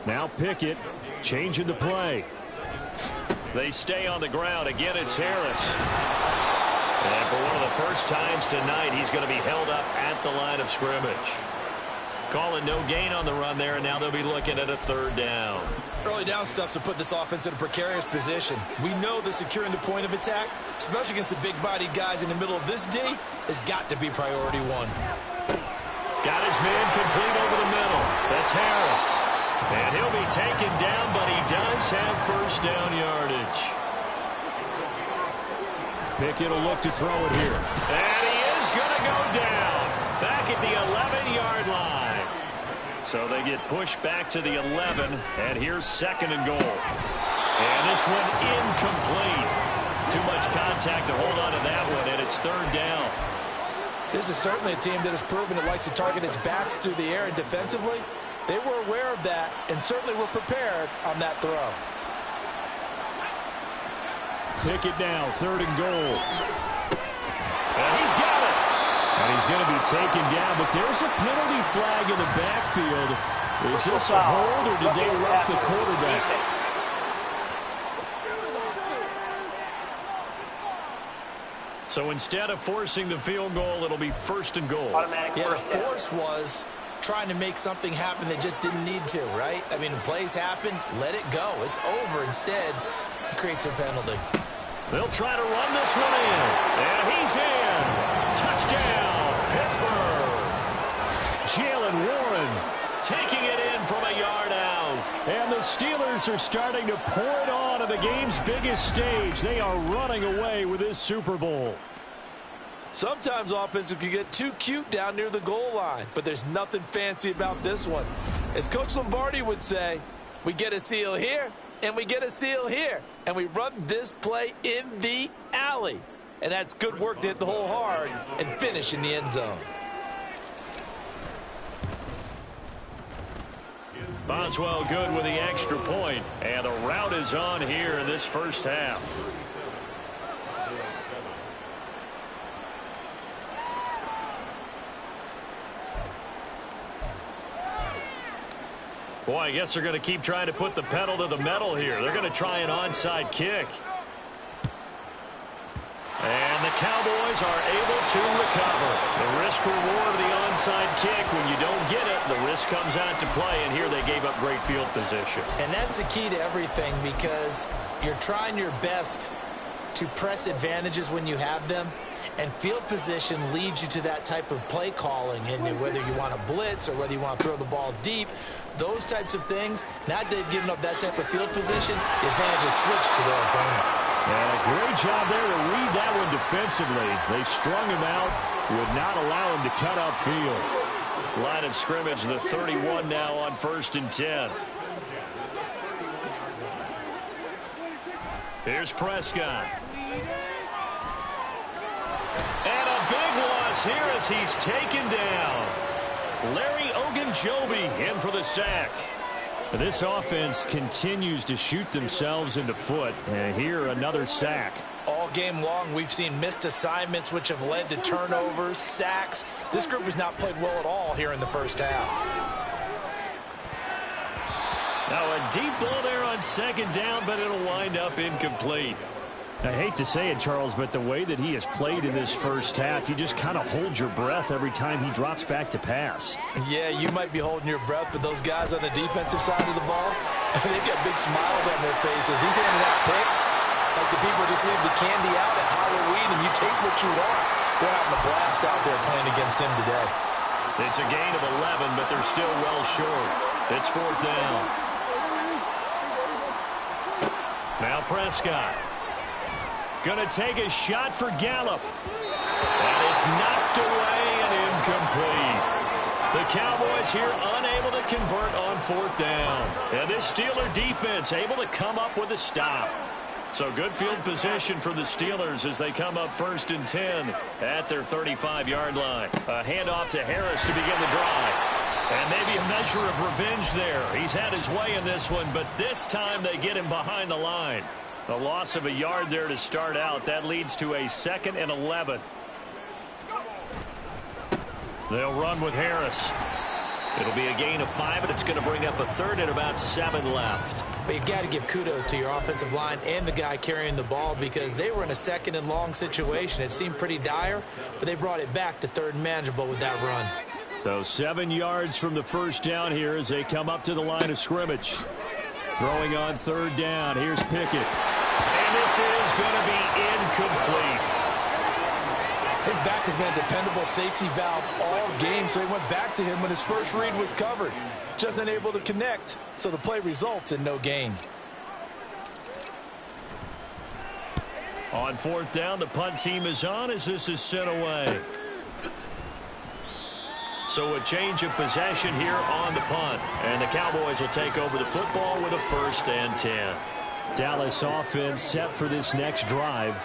Now Pickett changing the play. They stay on the ground. Again, it's Harris. And for one of the first times tonight, he's going to be held up at the line of scrimmage. Calling no gain on the run there, and now they'll be looking at a 3rd down. Early down stuff's to put this offense in a precarious position. We know that securing the point of attack, especially against the big-bodied guys in the middle of this D, has got to be priority 1. Got his man complete over the middle. That's Harris. And he'll be taken down, but he does have first down yardage. Pickett will look to throw it here. And he is going to go down back at the 11-yard line. So they get pushed back to the 11, and here's 2nd and goal. And this one incomplete. Too much contact to hold on to that one, and it's 3rd down. This is certainly a team that has proven it likes to target its backs through the air, and defensively, they were aware of that and certainly were prepared on that throw. Pickett now, 3rd and goal. And he's got it. And he's going to be taken down, but there's a penalty flag in the backfield. Is this a hold, or did they rough the quarterback? So instead of forcing the field goal, it'll be 1st and goal. Yeah, the force was trying to make something happen that just didn't need to, right? I mean, plays happen, let it go. It's over. Instead, he creates a penalty. They'll try to run this one in. And he's in. Touchdown, Pittsburgh. Jalen Warren taking it in from a yard out. And the Steelers are starting to pour it on the game's biggest stage. They are running away with this Super Bowl. Sometimes offenses can get too cute down near the goal line, but there's nothing fancy about this one. As Coach Lombardi would say, we get a seal here, and we get a seal here, and we run this play in the alley. And that's good work to hit the hole hard and finish in the end zone. Boswell good with the extra point, and the route is on here in this first half. Boy, I guess they're going to keep trying to put the pedal to the metal here. They're going to try an onside kick. And the Cowboys are able to recover. The risk-reward of the onside kick, when you don't get it, the risk comes out to play, and here they gave up great field position. And that's the key to everything, because you're trying your best to press advantages when you have them, and field position leads you to that type of play calling, and whether you want to blitz or whether you want to throw the ball deep, those types of things, now they've given up that type of field position, the advantage is switched to their opponent. And a great job there to read that one defensively. They strung him out, would not allow him to cut upfield. Line of scrimmage, the 31 now on 1st and 10. Here's Prescott. And a big loss here as he's taken down. Larry Ogunjobi in for the sack. This offense continues to shoot themselves in the foot. And here, another sack. All game long, we've seen missed assignments, which have led to turnovers, sacks. This group has not played well at all here in the first half. Now a deep ball there on 2nd down, but it'll wind up incomplete. I hate to say it, Charles, but the way that he has played in this first half, you just kind of hold your breath every time he drops back to pass. Yeah, you might be holding your breath, but those guys on the defensive side of the ball, they've got big smiles on their faces. He's handing out picks. Like the people just leave the candy out at Halloween and you take what you want. They're having a blast out there playing against him today. It's a gain of 11, but they're still well short. It's 4th down. Now Prescott. Gonna take a shot for Gallup. And it's knocked away and incomplete. The Cowboys here unable to convert on 4th down. And this Steeler defense able to come up with a stop. So good field position for the Steelers as they come up 1st and 10 at their 35-yard line. A handoff to Harris to begin the drive. And maybe a measure of revenge there. He's had his way in this one, but this time they get him behind the line. A loss of a yard there to start out. That leads to a 2nd and 11. They'll run with Harris. It'll be a gain of 5, and it's going to bring up a 3rd and about 7 left. But you've got to give kudos to your offensive line and the guy carrying the ball because they were in a 2nd and long situation. It seemed pretty dire, but they brought it back to 3rd and manageable with that run. So 7 yards from the first down here as they come up to the line of scrimmage. Throwing on 3rd down. Here's Pickett. And this is going to be incomplete. His back has been a dependable safety valve all game, so he went back to him when his first read was covered. Just unable to connect, so the play results in no gain. On 4th down, the punt team is on as this is sent away. So a change of possession here on the punt. And the Cowboys will take over the football with a 1st and 10. Dallas offense set for this next drive.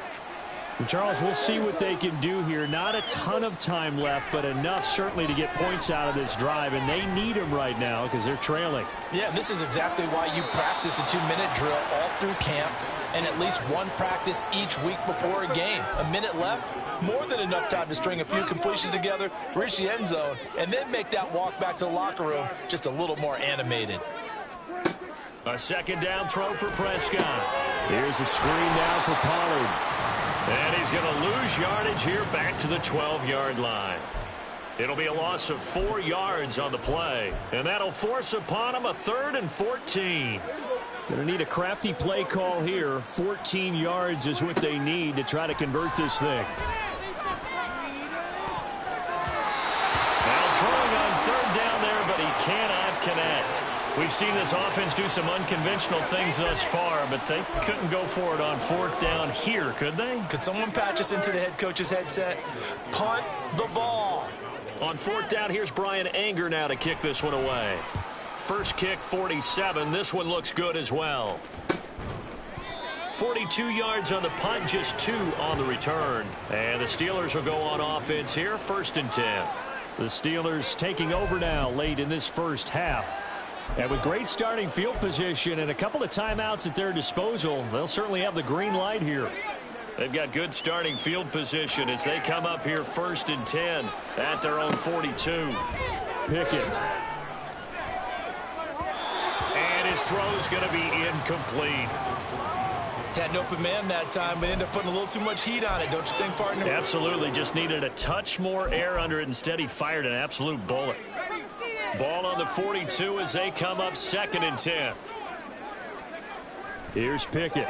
And Charles, we'll see what they can do here. Not a ton of time left, but enough certainly to get points out of this drive, and they need them right now because they're trailing. Yeah, this is exactly why you practice a 2-minute drill all through camp and at least one practice each week before a game. A minute left, more than enough time to string a few completions together, reach the end zone, and then make that walk back to the locker room just a little more animated. A 2nd down throw for Prescott. Here's a screen now for Pollard. And he's going to lose yardage here back to the 12-yard line. It'll be a loss of 4 yards on the play. And that'll force upon him a 3rd and 14. Going to need a crafty play call here. 14 yards is what they need to try to convert this thing. Now throwing on 3rd down there, but he cannot connect. We've seen this offense do some unconventional things thus far, but they couldn't go for it on 4th down here, could they? Could someone patch us into the head coach's headset? Punt the ball. On 4th down, here's Brian Anger now to kick this one away. First kick, 47. This one looks good as well. 42 yards on the punt, just 2 on the return. And the Steelers will go on offense here, 1st and 10. The Steelers taking over now late in this first half. And with great starting field position and a couple of timeouts at their disposal, they'll certainly have the green light here. They've got good starting field position as they come up here 1st and 10 at their own 42. Pickett. And his throw's going to be incomplete. Had an open man that time, but ended up putting a little too much heat on it, don't you think, partner? Absolutely. Just needed a touch more air under it. Instead, he fired an absolute bullet. Ball on the 42 as they come up 2nd and 10. Here's Pickett.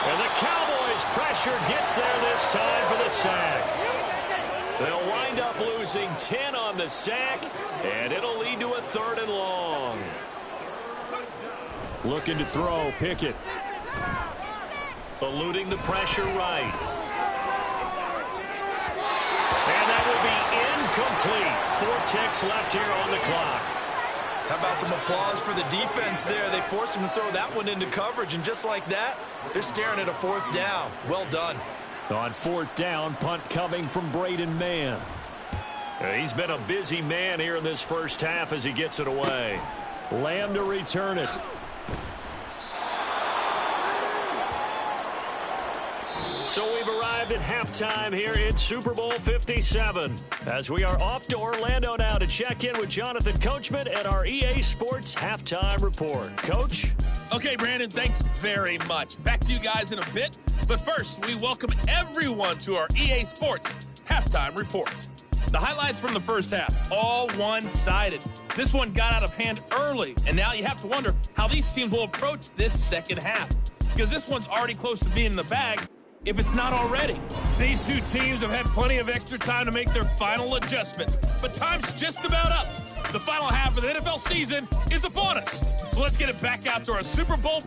And the Cowboys' pressure gets there this time for the sack. They'll wind up losing 10 on the sack, and it'll lead to a 3rd and long. Looking to throw, Pickett. Eluding the pressure right. And that will be incomplete. 4 ticks left here on the clock. How about some applause for the defense there? They forced him to throw that one into coverage, and just like that, they're staring at a 4th down. Well done. On 4th down, punt coming from Braden Mann. He's been a busy man here in this first half as he gets it away. Lamb to return it. So we've arrived at halftime here in Super Bowl 57. As we are off to Orlando now to check in with Jonathan Coachman at our EA Sports Halftime Report. Coach? Okay, Brandon, thanks very much. Back to you guys in a bit. But first, we welcome everyone to our EA Sports Halftime Report. The highlights from the first half, all one-sided. This one got out of hand early, and now you have to wonder how these teams will approach this second half. because this one's already close to being in the bag, if it's not already. These two teams have had plenty of extra time to make their final adjustments, but time's just about up. The final half of the NFL season is upon us. So let's get it back out to our Super Bowl.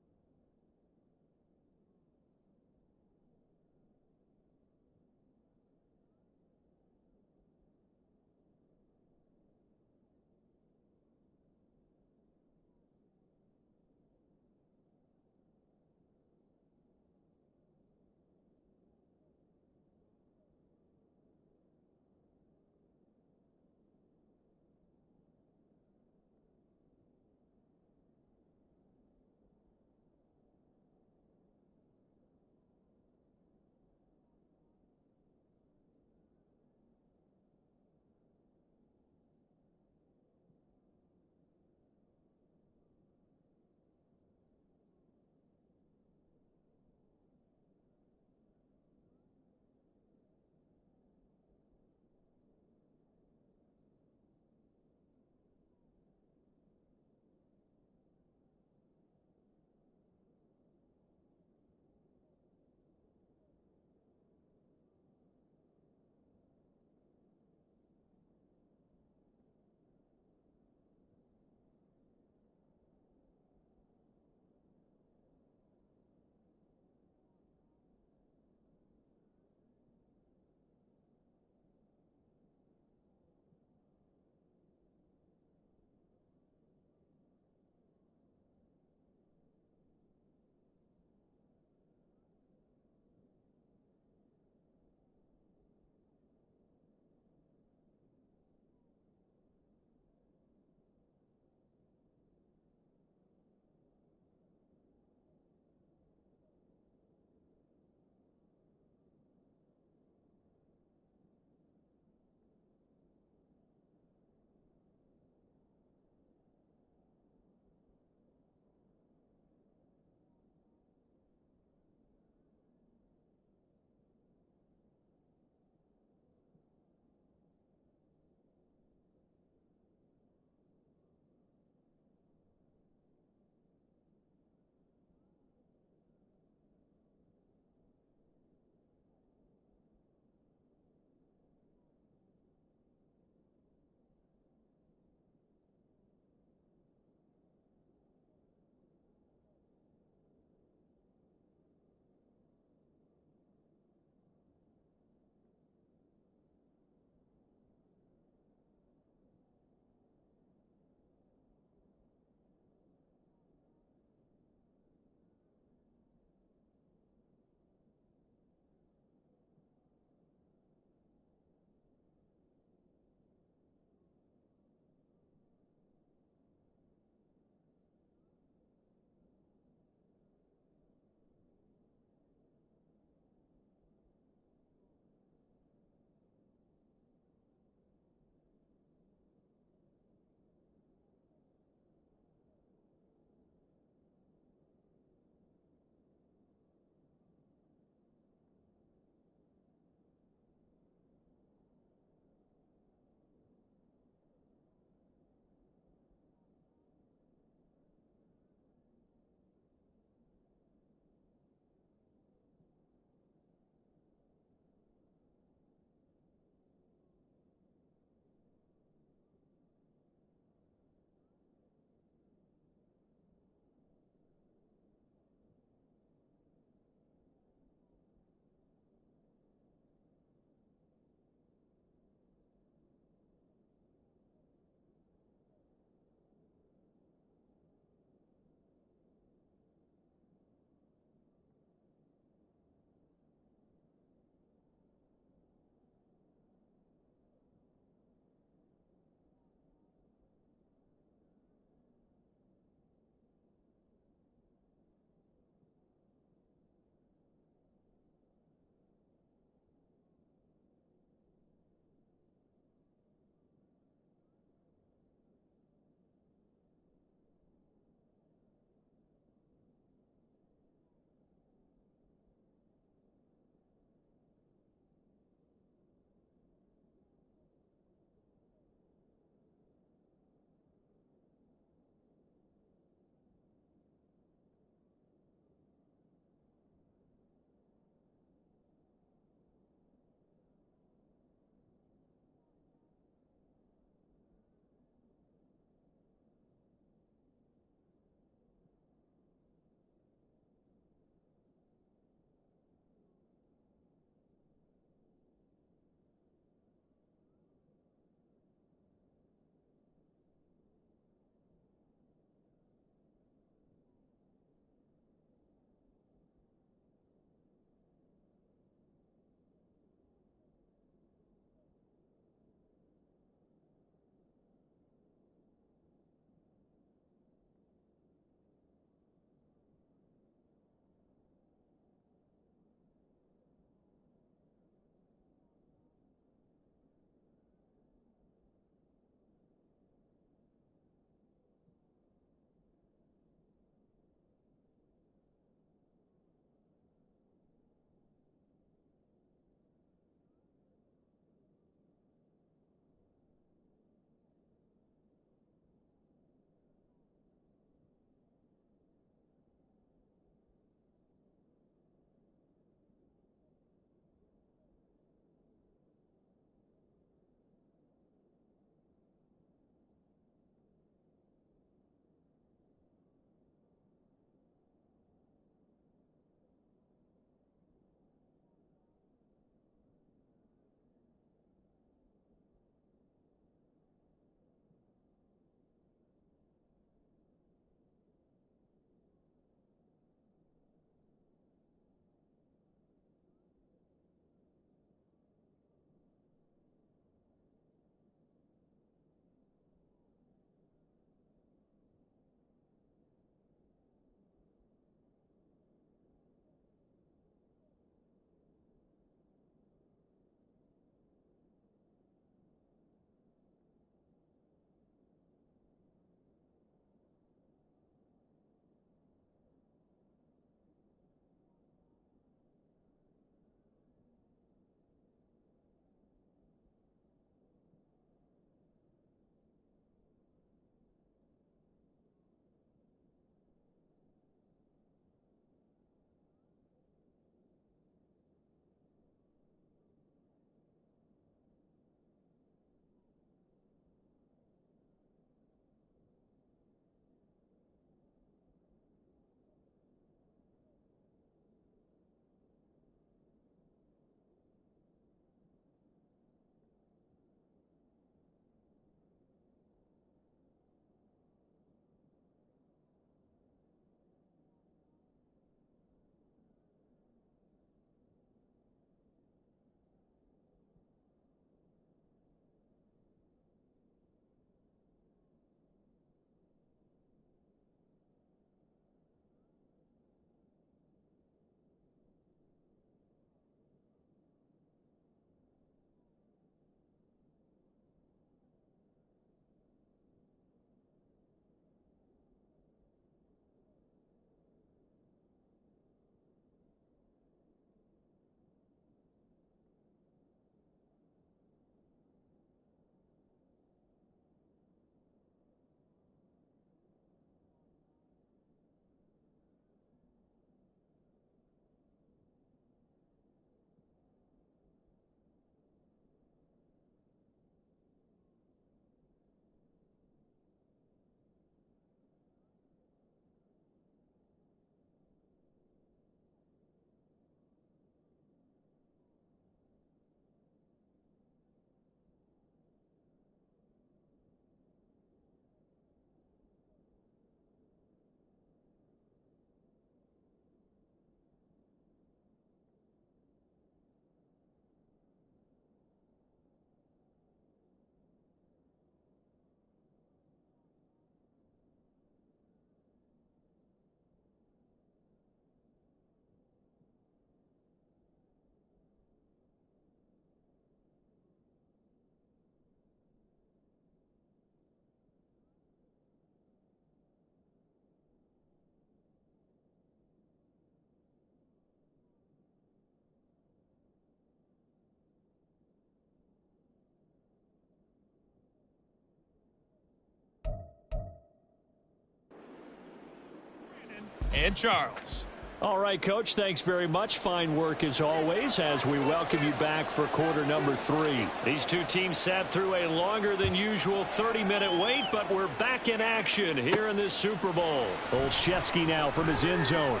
and Charles. All right, Coach, thanks very much. Fine work as always as we welcome you back for quarter number 3. These two teams sat through a longer than usual 30-minute wait, but we're back in action here in this Super Bowl. Olszewski now from his end zone.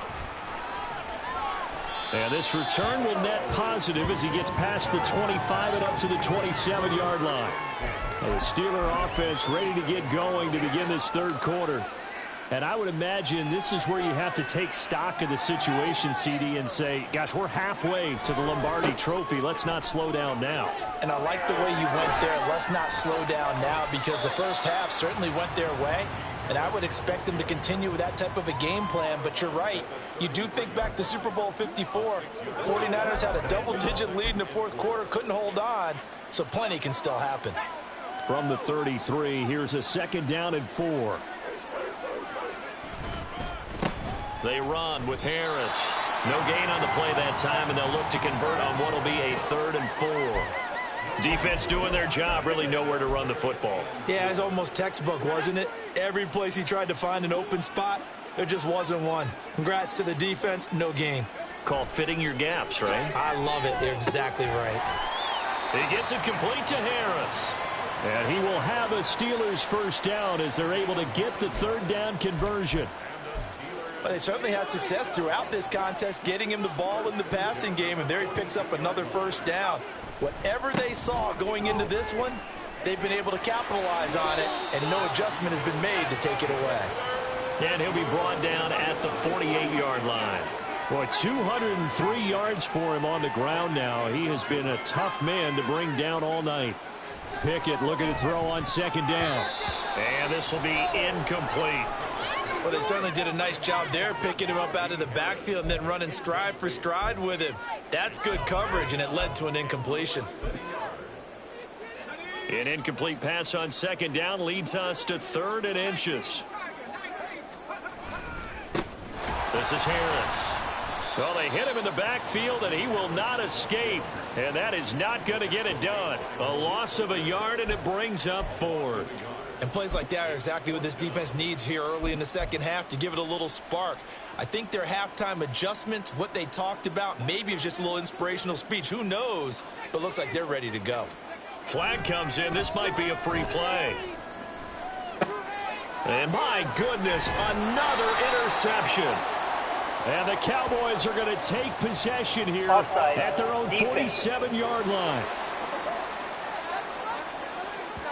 And this return will net positive as he gets past the 25 and up to the 27-yard line. The Steeler offense ready to get going to begin this third quarter. And I would imagine this is where you have to take stock of the situation, CD, and say, gosh, we're halfway to the Lombardi Trophy. Let's not slow down now. And I like the way you went there. Let's not slow down now, because the first half certainly went their way. And I would expect them to continue with that type of a game plan. But you're right. You do think back to Super Bowl 54. 49ers had a double-digit lead in the fourth quarter, couldn't hold on. So plenty can still happen. From the 33, here's a 2nd down and 4. They run with Harris. No gain on the play that time, and they'll look to convert on what will be a 3rd and 4. Defense doing their job, really nowhere to run the football. Yeah, it's almost textbook, wasn't it? Every place he tried to find an open spot, there just wasn't one. Congrats to the defense, no gain. Call fitting your gaps, right? I love it. You're exactly right. He gets it complete to Harris. And he will have a Steelers first down as they're able to get the 3rd down conversion. But they certainly had success throughout this contest, getting him the ball in the passing game, and there he picks up another first down. Whatever they saw going into this one, they've been able to capitalize on it, and no adjustment has been made to take it away. And he'll be brought down at the 48-yard line. Boy, 203 yards for him on the ground now. He has been a tough man to bring down all night. Pickett looking to throw on 2nd down. And this will be incomplete. Well, they certainly did a nice job there, picking him up out of the backfield and then running stride for stride with him. That's good coverage, and it led to an incompletion. An incomplete pass on 2nd down leads us to 3rd and inches. This is Harris. Well, they hit him in the backfield, and he will not escape. And that is not going to get it done. A loss of a yard, and it brings up 4th. And plays like that are exactly what this defense needs here early in the second half to give it a little spark. I think their halftime adjustments, what they talked about, maybe it was just a little inspirational speech. Who knows? But looks like they're ready to go. Flag comes in. This might be a free play. And my goodness, another interception. And the Cowboys are going to take possession here at their own 47-yard line.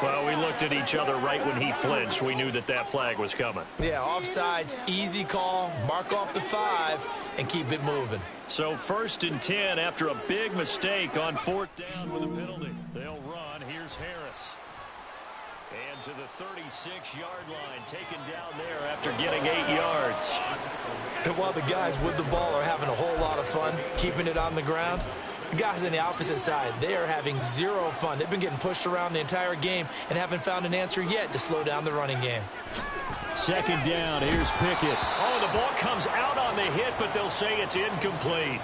Well, we looked at each other right when he flinched. We knew that that flag was coming. Yeah, offsides, easy call, mark off the 5, and keep it moving. So 1st and 10 after a big mistake on 4th down with a penalty. They'll run. Here's Harris. And to the 36-yard line, taken down there after getting 8 yards. And while the guys with the ball are having a whole lot of fun keeping it on the ground, the guys on the opposite side, they are having zero fun. They've been getting pushed around the entire game and haven't found an answer yet to slow down the running game. 2nd down. Here's Pickett. Oh, the ball comes out on the hit, but they'll say it's incomplete.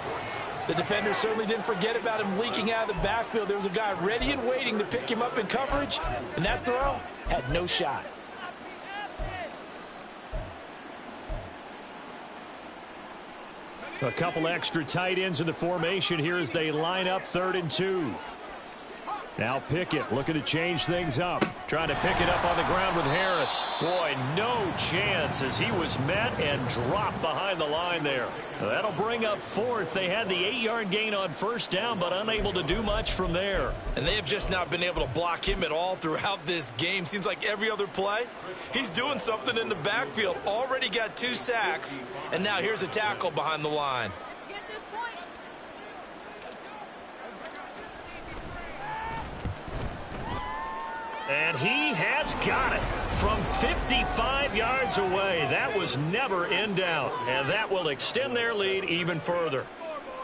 The defender certainly didn't forget about him leaking out of the backfield. There was a guy ready and waiting to pick him up in coverage, and that throw had no shot. A couple extra tight ends in the formation here as they line up 3rd and 2. Now Pickett looking to change things up. Trying to pick it up on the ground with Harris. Boy, no chance as he was met and dropped behind the line there. That'll bring up 4th. They had the 8-yard gain on 1st down, but unable to do much from there. And they have just not been able to block him at all throughout this game. Seems like every other play, he's doing something in the backfield. Already got 2 sacks, and now here's a tackle behind the line. And he has got it from 55 yards away. That was never in doubt, and that will extend their lead even further.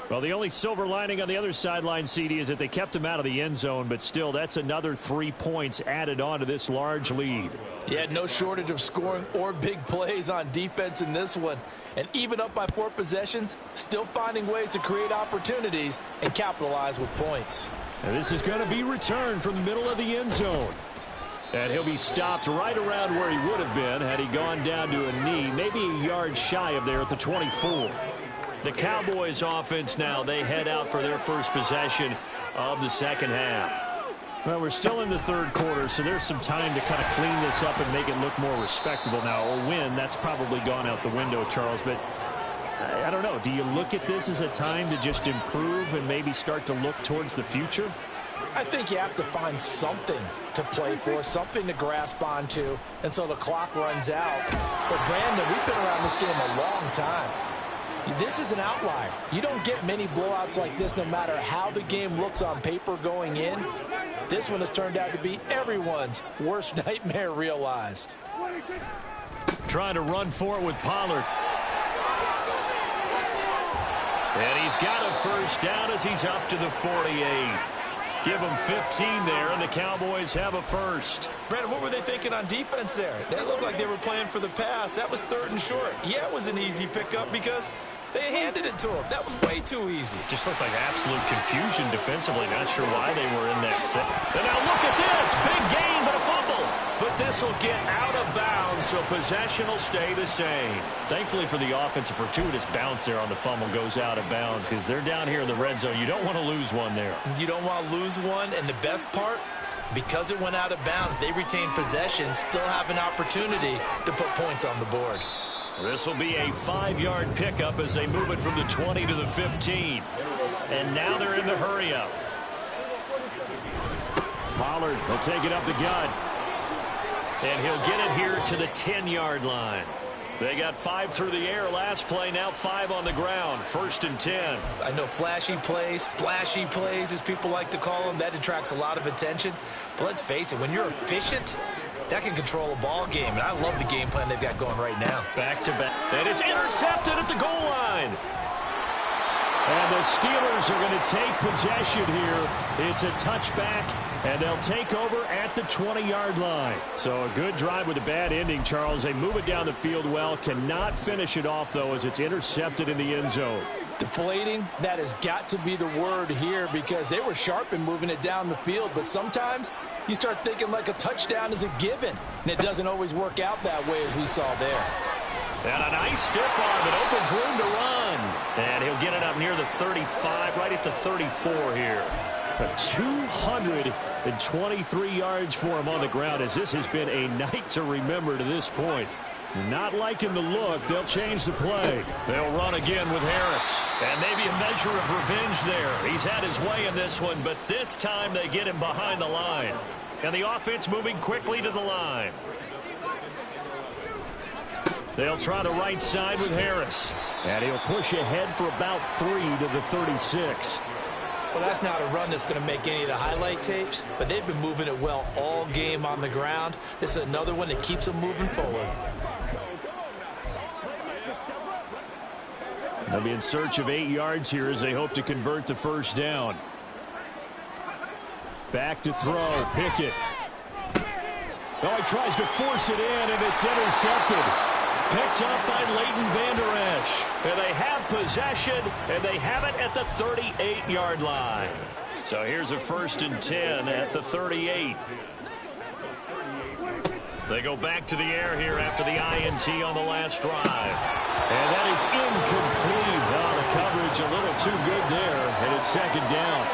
Well, the only silver lining on the other sideline, CD, is that they kept him out of the end zone, but still, that's another 3 points added on to this large lead. Yeah, no shortage of scoring or big plays on defense in this one. And even up by 4 possessions, still finding ways to create opportunities and capitalize with points. And this is going to be returned from the middle of the end zone. And he'll be stopped right around where he would have been had he gone down to a knee, maybe a yard shy of there at the 24. The Cowboys offense now, they head out for their first possession of the second half. Well, we're still in the third quarter, so there's some time to kind of clean this up and make it look more respectable now. A win, that's probably gone out the window, Charles, but I don't know. Do you look at this as a time to just improve and maybe start to look towards the future? I think you have to find something to play for, something to grasp onto until the clock runs out. But, Brandon, we've been around this game a long time. This is an outlier. You don't get many blowouts like this no matter how the game looks on paper going in. This one has turned out to be everyone's worst nightmare realized. Trying to run for it with Pollard. And he's got a first down as he's up to the 48. Give him 15 there, and the Cowboys have a first. Brandon, what were they thinking on defense there? They looked like they were playing for the pass. That was 3rd and short. Yeah, it was an easy pickup because they handed it to him. That was way too easy. Just looked like absolute confusion defensively. Not sure why they were in that set. And now look at this. Big gain, but a fumble. But this will get out of bounds, so possession will stay the same. Thankfully for the offense, a fortuitous bounce there on the fumble goes out of bounds because they're down here in the red zone. You don't want to lose one there. You don't want to lose one, and the best part, because it went out of bounds, they retain possession, still have an opportunity to put points on the board. This will be a 5-yard pickup as they move it from the 20 to the 15. And now they're in the hurry-up. Pollard will take it up the gut. And he'll get it here to the 10-yard line. They got 5 through the air last play, now 5 on the ground. 1st and 10. I know flashy plays, splashy plays, as people like to call them, that attracts a lot of attention. But let's face it, when you're efficient, that can control a ball game. And I love the game plan they've got going right now. Back to back. And it's intercepted at the goal line. And the Steelers are going to take possession here. It's a touchback, and they'll take over at the 20-yard line. So a good drive with a bad ending, Charles. They move it down the field well. Cannot finish it off, though, as it's intercepted in the end zone. Deflating, that has got to be the word here because they were sharp in moving it down the field. But sometimes you start thinking like a touchdown is a given, and it doesn't always work out that way as we saw there. And a nice stiff arm that opens room to run. And he'll get it up near the 35, right at the 34 here. But 223 yards for him on the ground as this has been a night to remember to this point. Not liking the look. They'll change the play. They'll run again with Harris. And maybe a measure of revenge there. He's had his way in this one, but this time they get him behind the line. And the offense moving quickly to the line. They'll try the right side with Harris. And he'll push ahead for about 3 to the 36. Well, that's not a run that's going to make any of the highlight tapes, but they've been moving it well all game on the ground. This is another one that keeps them moving forward. They'll be in search of 8 yards here as they hope to convert the first down. Back to throw. Pickett. Oh, he tries to force it in, and it's intercepted. Picked up by Leighton Vander Esch. And they have possession, and they have it at the 38-yard line. So here's a 1st and 10 at the 38. They go back to the air here after the INT on the last drive. And that is incomplete. Oh, the coverage a little too good there, and it's 2nd down.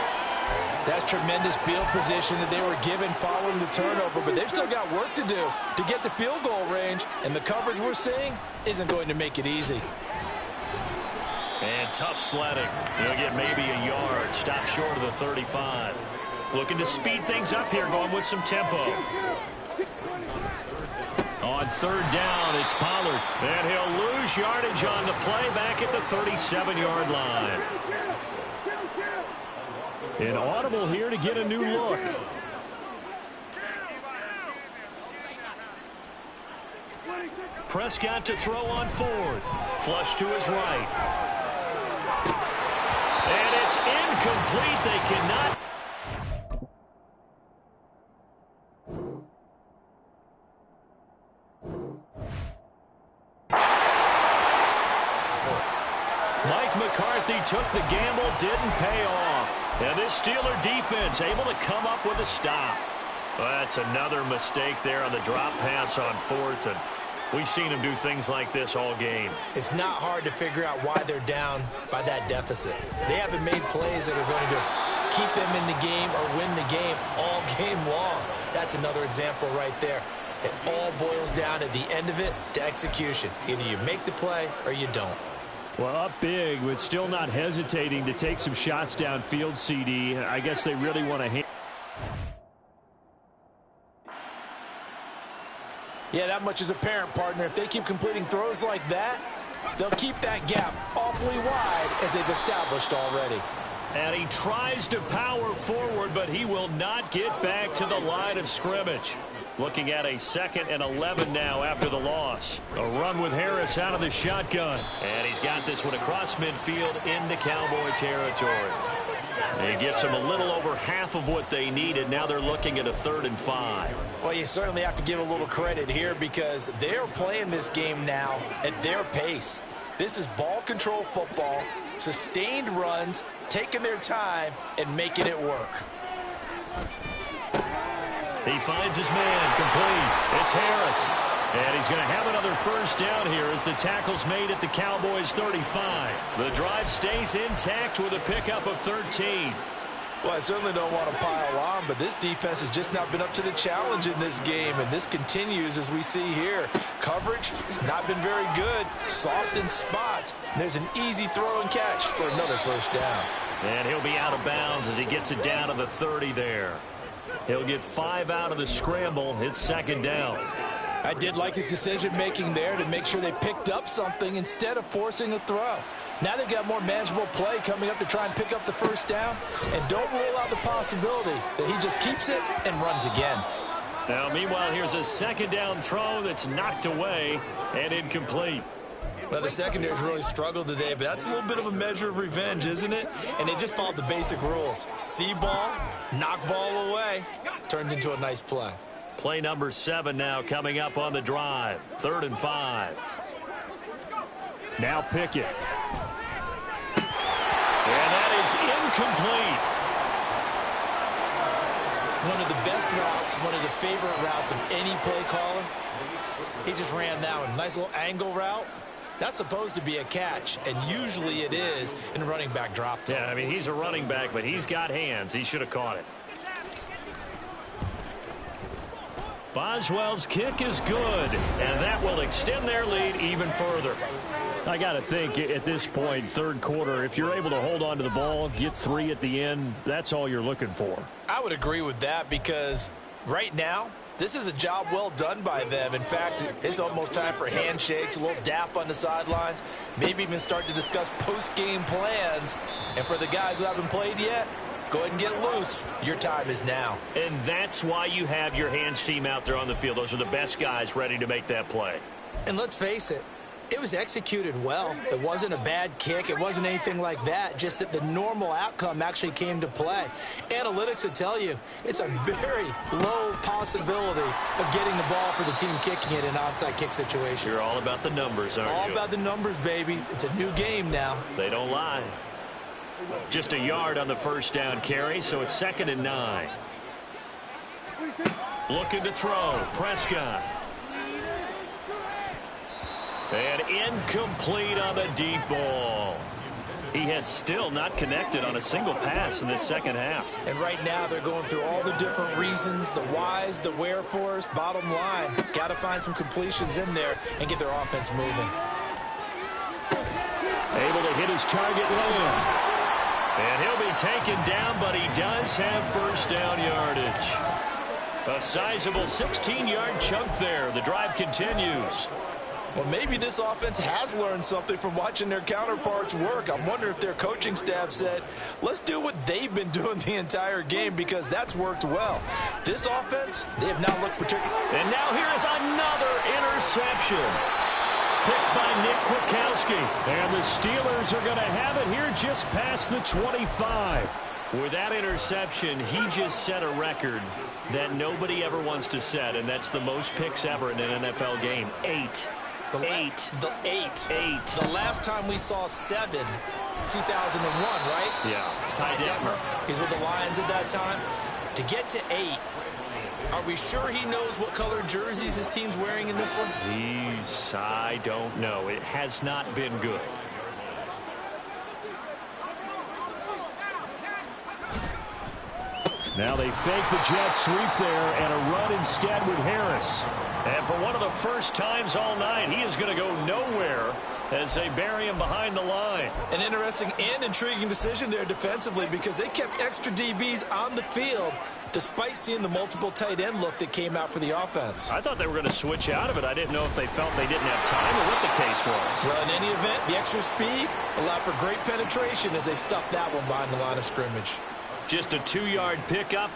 That's tremendous field position that they were given following the turnover, but they've still got work to do to get the field goal range, and the coverage we're seeing isn't going to make it easy. And tough sledding. He'll get maybe a yard. Stop short of the 35. Looking to speed things up here, going with some tempo. On 3rd down, it's Pollard. And he'll lose yardage on the play back at the 37-yard line. An audible here to get a new look. Prescott to throw on 4th. Flush to his right. And it's incomplete. They cannot. Mike McCarthy took the gamble, didn't pay off. And this Steeler defense able to come up with a stop. Well, that's another mistake there on the drop pass on 4th, and we've seen him do things like this all game. It's not hard to figure out why they're down by that deficit. They haven't made plays that are going to keep them in the game or win the game all game long. That's another example right there. It all boils down at the end of it to execution. Either you make the play or you don't. Well, up big, but still not hesitating to take some shots downfield, CD. I guess they really want to... Yeah, that much is apparent, partner. If they keep completing throws like that, they'll keep that gap awfully wide as they've established already. And he tries to power forward, but he will not get back to the line of scrimmage. Looking at a 2nd and 11 now after the loss. A run with Harris out of the shotgun. And he's got this one across midfield into Cowboy territory. He gets them a little over half of what they needed. Now they're looking at a 3rd and 5. Well, you certainly have to give a little credit here because they're playing this game now at their pace. This is ball control football, sustained runs, taking their time, and making it work. He finds his man complete. It's Harris. And he's going to have another 1st down here as the tackle's made at the Cowboys' 35. The drive stays intact with a pickup of 13. Well, I certainly don't want to pile on, but this defense has just not been up to the challenge in this game, and this continues as we see here. Coverage, not been very good. Soft in spots. There's an easy throw and catch for another 1st down. And he'll be out of bounds as he gets it down to the 30 there. He'll get 5 out of the scramble. It's 2nd down. I did like his decision-making there to make sure they picked up something instead of forcing a throw. Now they've got more manageable play coming up to try and pick up the 1st down. And don't rule out the possibility that he just keeps it and runs again. Now, meanwhile, here's a 2nd down throw that's knocked away and incomplete. Well, the secondary's really struggled today, but that's a little bit of a measure of revenge, isn't it? And they just followed the basic rules. See ball, knock ball away. Turned into a nice play. Play number 7 now coming up on the drive. 3rd and 5. Now Pickett. And that is incomplete. One of the best routes, one of the favorite routes of any play caller. He just ran that one. Nice little angle route. That's supposed to be a catch, and usually it is in a running back drop. Yeah, I mean, he's a running back, but he's got hands. He should have caught it. Boswell's kick is good, and that will extend their lead even further. I got to think at this point, 3rd quarter, if you're able to hold on to the ball, get 3 at the end, that's all you're looking for. I would agree with that because right now, this is a job well done by them. In fact, it's almost time for handshakes, a little dap on the sidelines, maybe even start to discuss post-game plans. And for the guys who haven't played yet, go ahead and get loose. Your time is now. And that's why you have your hands team out there on the field. Those are the best guys ready to make that play. And let's face it, it was executed well. It wasn't a bad kick. It wasn't anything like that. Just that the normal outcome actually came to play. Analytics will tell you it's a very low possibility of getting the ball for the team kicking it in an onside kick situation. You're all about the numbers, aren't you? All about the numbers, baby. It's a new game now. They don't lie. Just a yard on the 1st down carry, so it's 2nd and 9. Looking to throw. Prescott. And incomplete on the deep ball. He has still not connected on a single pass in this 2nd half. And right now they're going through all the different reasons, the whys, the wherefores. Bottom line, got to find some completions in there and get their offense moving. Able to hit his target low. And he'll be taken down, but he does have 1st down yardage. A sizable 16-yard chunk there. The drive continues. Well, maybe this offense has learned something from watching their counterparts work. I'm wondering if their coaching staff said, let's do what they've been doing the entire game because that's worked well. This offense, they have not looked particularly. And now here is another interception. Picked by Nick Kwiatkowski. And the Steelers are going to have it here just past the 25. With that interception, he just set a record that nobody ever wants to set, and that's the most picks ever in an NFL game. 8. The last time we saw 7, 2001, right? Yeah. It's Ty Detmer. He's with the Lions at that time. To get to 8, Are we sure he knows what color jerseys his team's wearing in this one? I don't know. It has not been good. Now they fake the jet sweep there and a run instead with Harris. And for one of the first times all night, he is going to go nowhere as they bury him behind the line. An interesting and intriguing decision there defensively because they kept extra DBs on the field despite seeing the multiple tight end look that came out for the offense. I thought they were going to switch out of it. I didn't know if they felt they didn't have time or what the case was. Well, in any event, the extra speed allowed for great penetration as they stuffed that one behind the line of scrimmage. Just a 2-yard pickup.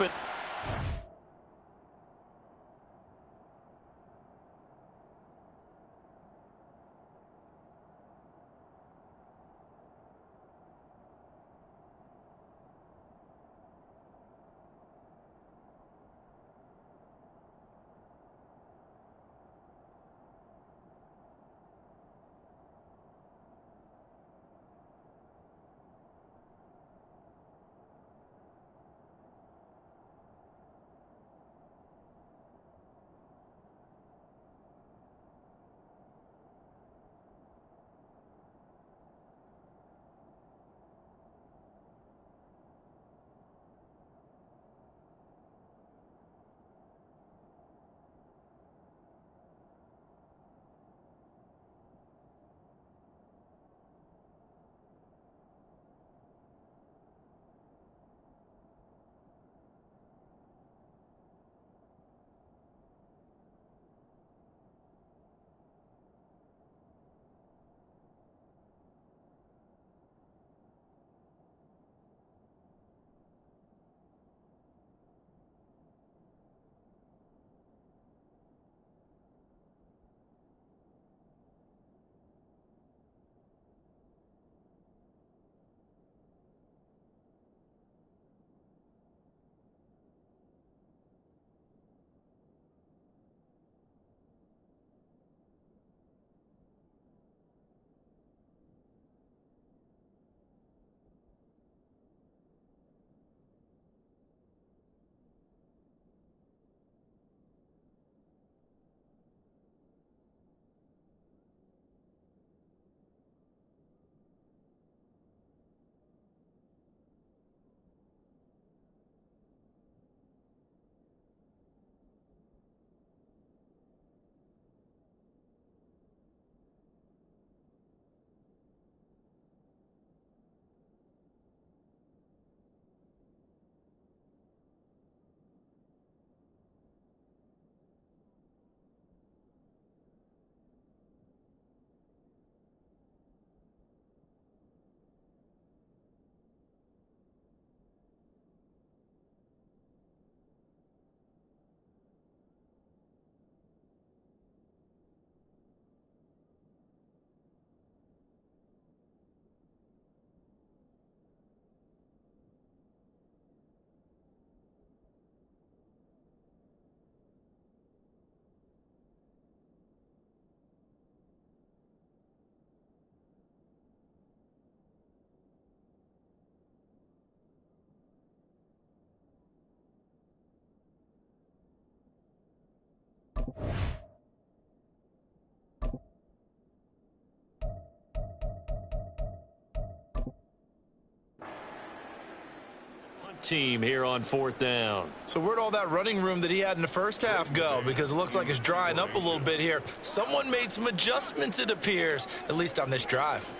Team here on 4th down. So where'd all that running room that he had in the first half go? Because it looks like it's drying up a little bit here. Someone made some adjustments, it appears, at least on this drive.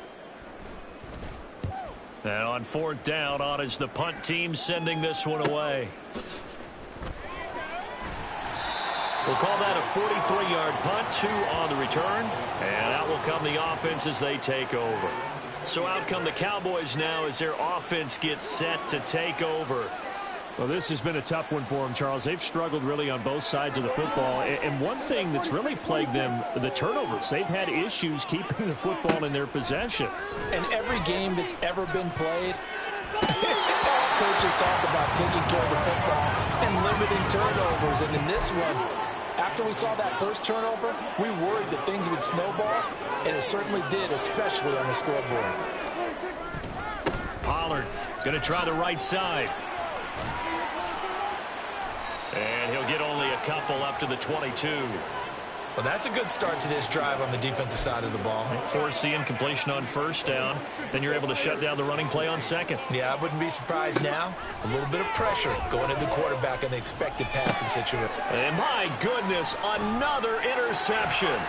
And on 4th down, on is the punt team sending this one away. We'll call that a 43-yard punt, 2 on the return. And out will come the offense as they take over. So out come the Cowboys now as their offense gets set to take over. Well, this has been a tough one for them, Charles. They've struggled really on both sides of the football. And one thing that's really plagued them, the turnovers. They've had issues keeping the football in their possession. And every game that's ever been played, coaches talk about taking care of the football and limiting turnovers. And in this one, after we saw that first turnover, we worried that things would snowball, and it certainly did, especially on the scoreboard. Pollard going to try the right side. And he'll get only couple up to the 22. Well, that's a good start to this drive on the defensive side of the ball. Force the incompletion on first down. Then you're able to shut down the running play on second. Yeah, I wouldn't be surprised now. A little bit of pressure going into the quarterback in the expected passing situation. And my goodness, another interception.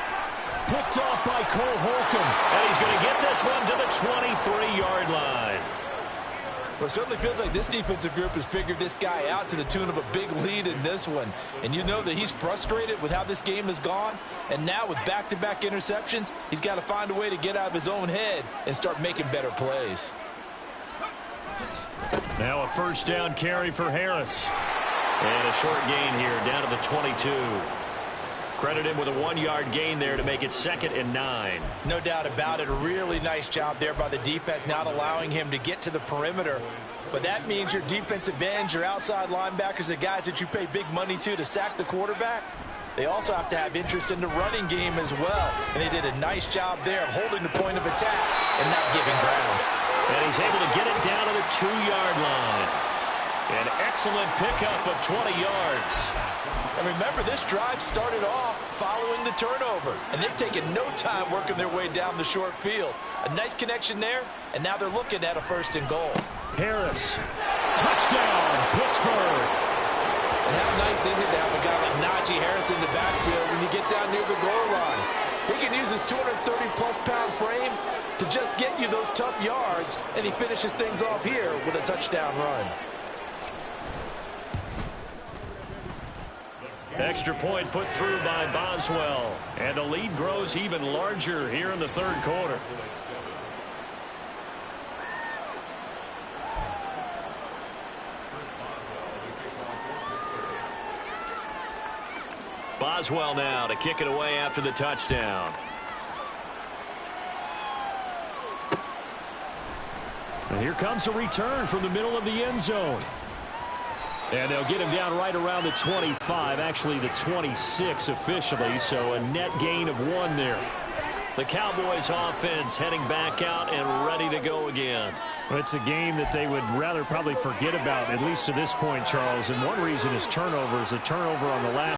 Picked off by Cole Holcomb. And he's going to get this one to the 23-yard line. Well, it certainly feels like this defensive group has figured this guy out to the tune of a big lead in this one. And you know that he's frustrated with how this game has gone. And now with back-to-back interceptions, he's got to find a way to get out of his own head and start making better plays. Now a first down carry for Harris. And a short gain here down to the 22. Credit him with a 1-yard gain there to make it 2nd and 9. No doubt about it. A really nice job there by the defense, not allowing him to get to the perimeter. But that means your defensive ends, your outside linebackers, the guys that you pay big money to sack the quarterback, they also have to have interest in the running game as well. And they did a nice job there of holding the point of attack and not giving ground. And he's able to get it down to the 2-yard line. An excellent pickup of 20 yards. And remember, this drive started off following the turnover. And they've taken no time working their way down the short field. A nice connection there, and now they're looking at a 1st and goal. Harris. Touchdown, Pittsburgh. And how nice is it to have a guy like Najee Harris in the backfield when you get down near the goal line? He can use his 230-plus pound frame to just get you those tough yards, and he finishes things off here with a touchdown run. Extra point put through by Boswell. And the lead grows even larger here in the 3rd quarter. Boswell now to kick it away after the touchdown. And here comes a return from the middle of the end zone. And they'll get him down right around the 25, actually the 26 officially, so a net gain of 1 there. The Cowboys offense heading back out and ready to go again. Well, it's a game that they would rather probably forget about, at least to this point, Charles. And one reason is turnovers. A turnover on the last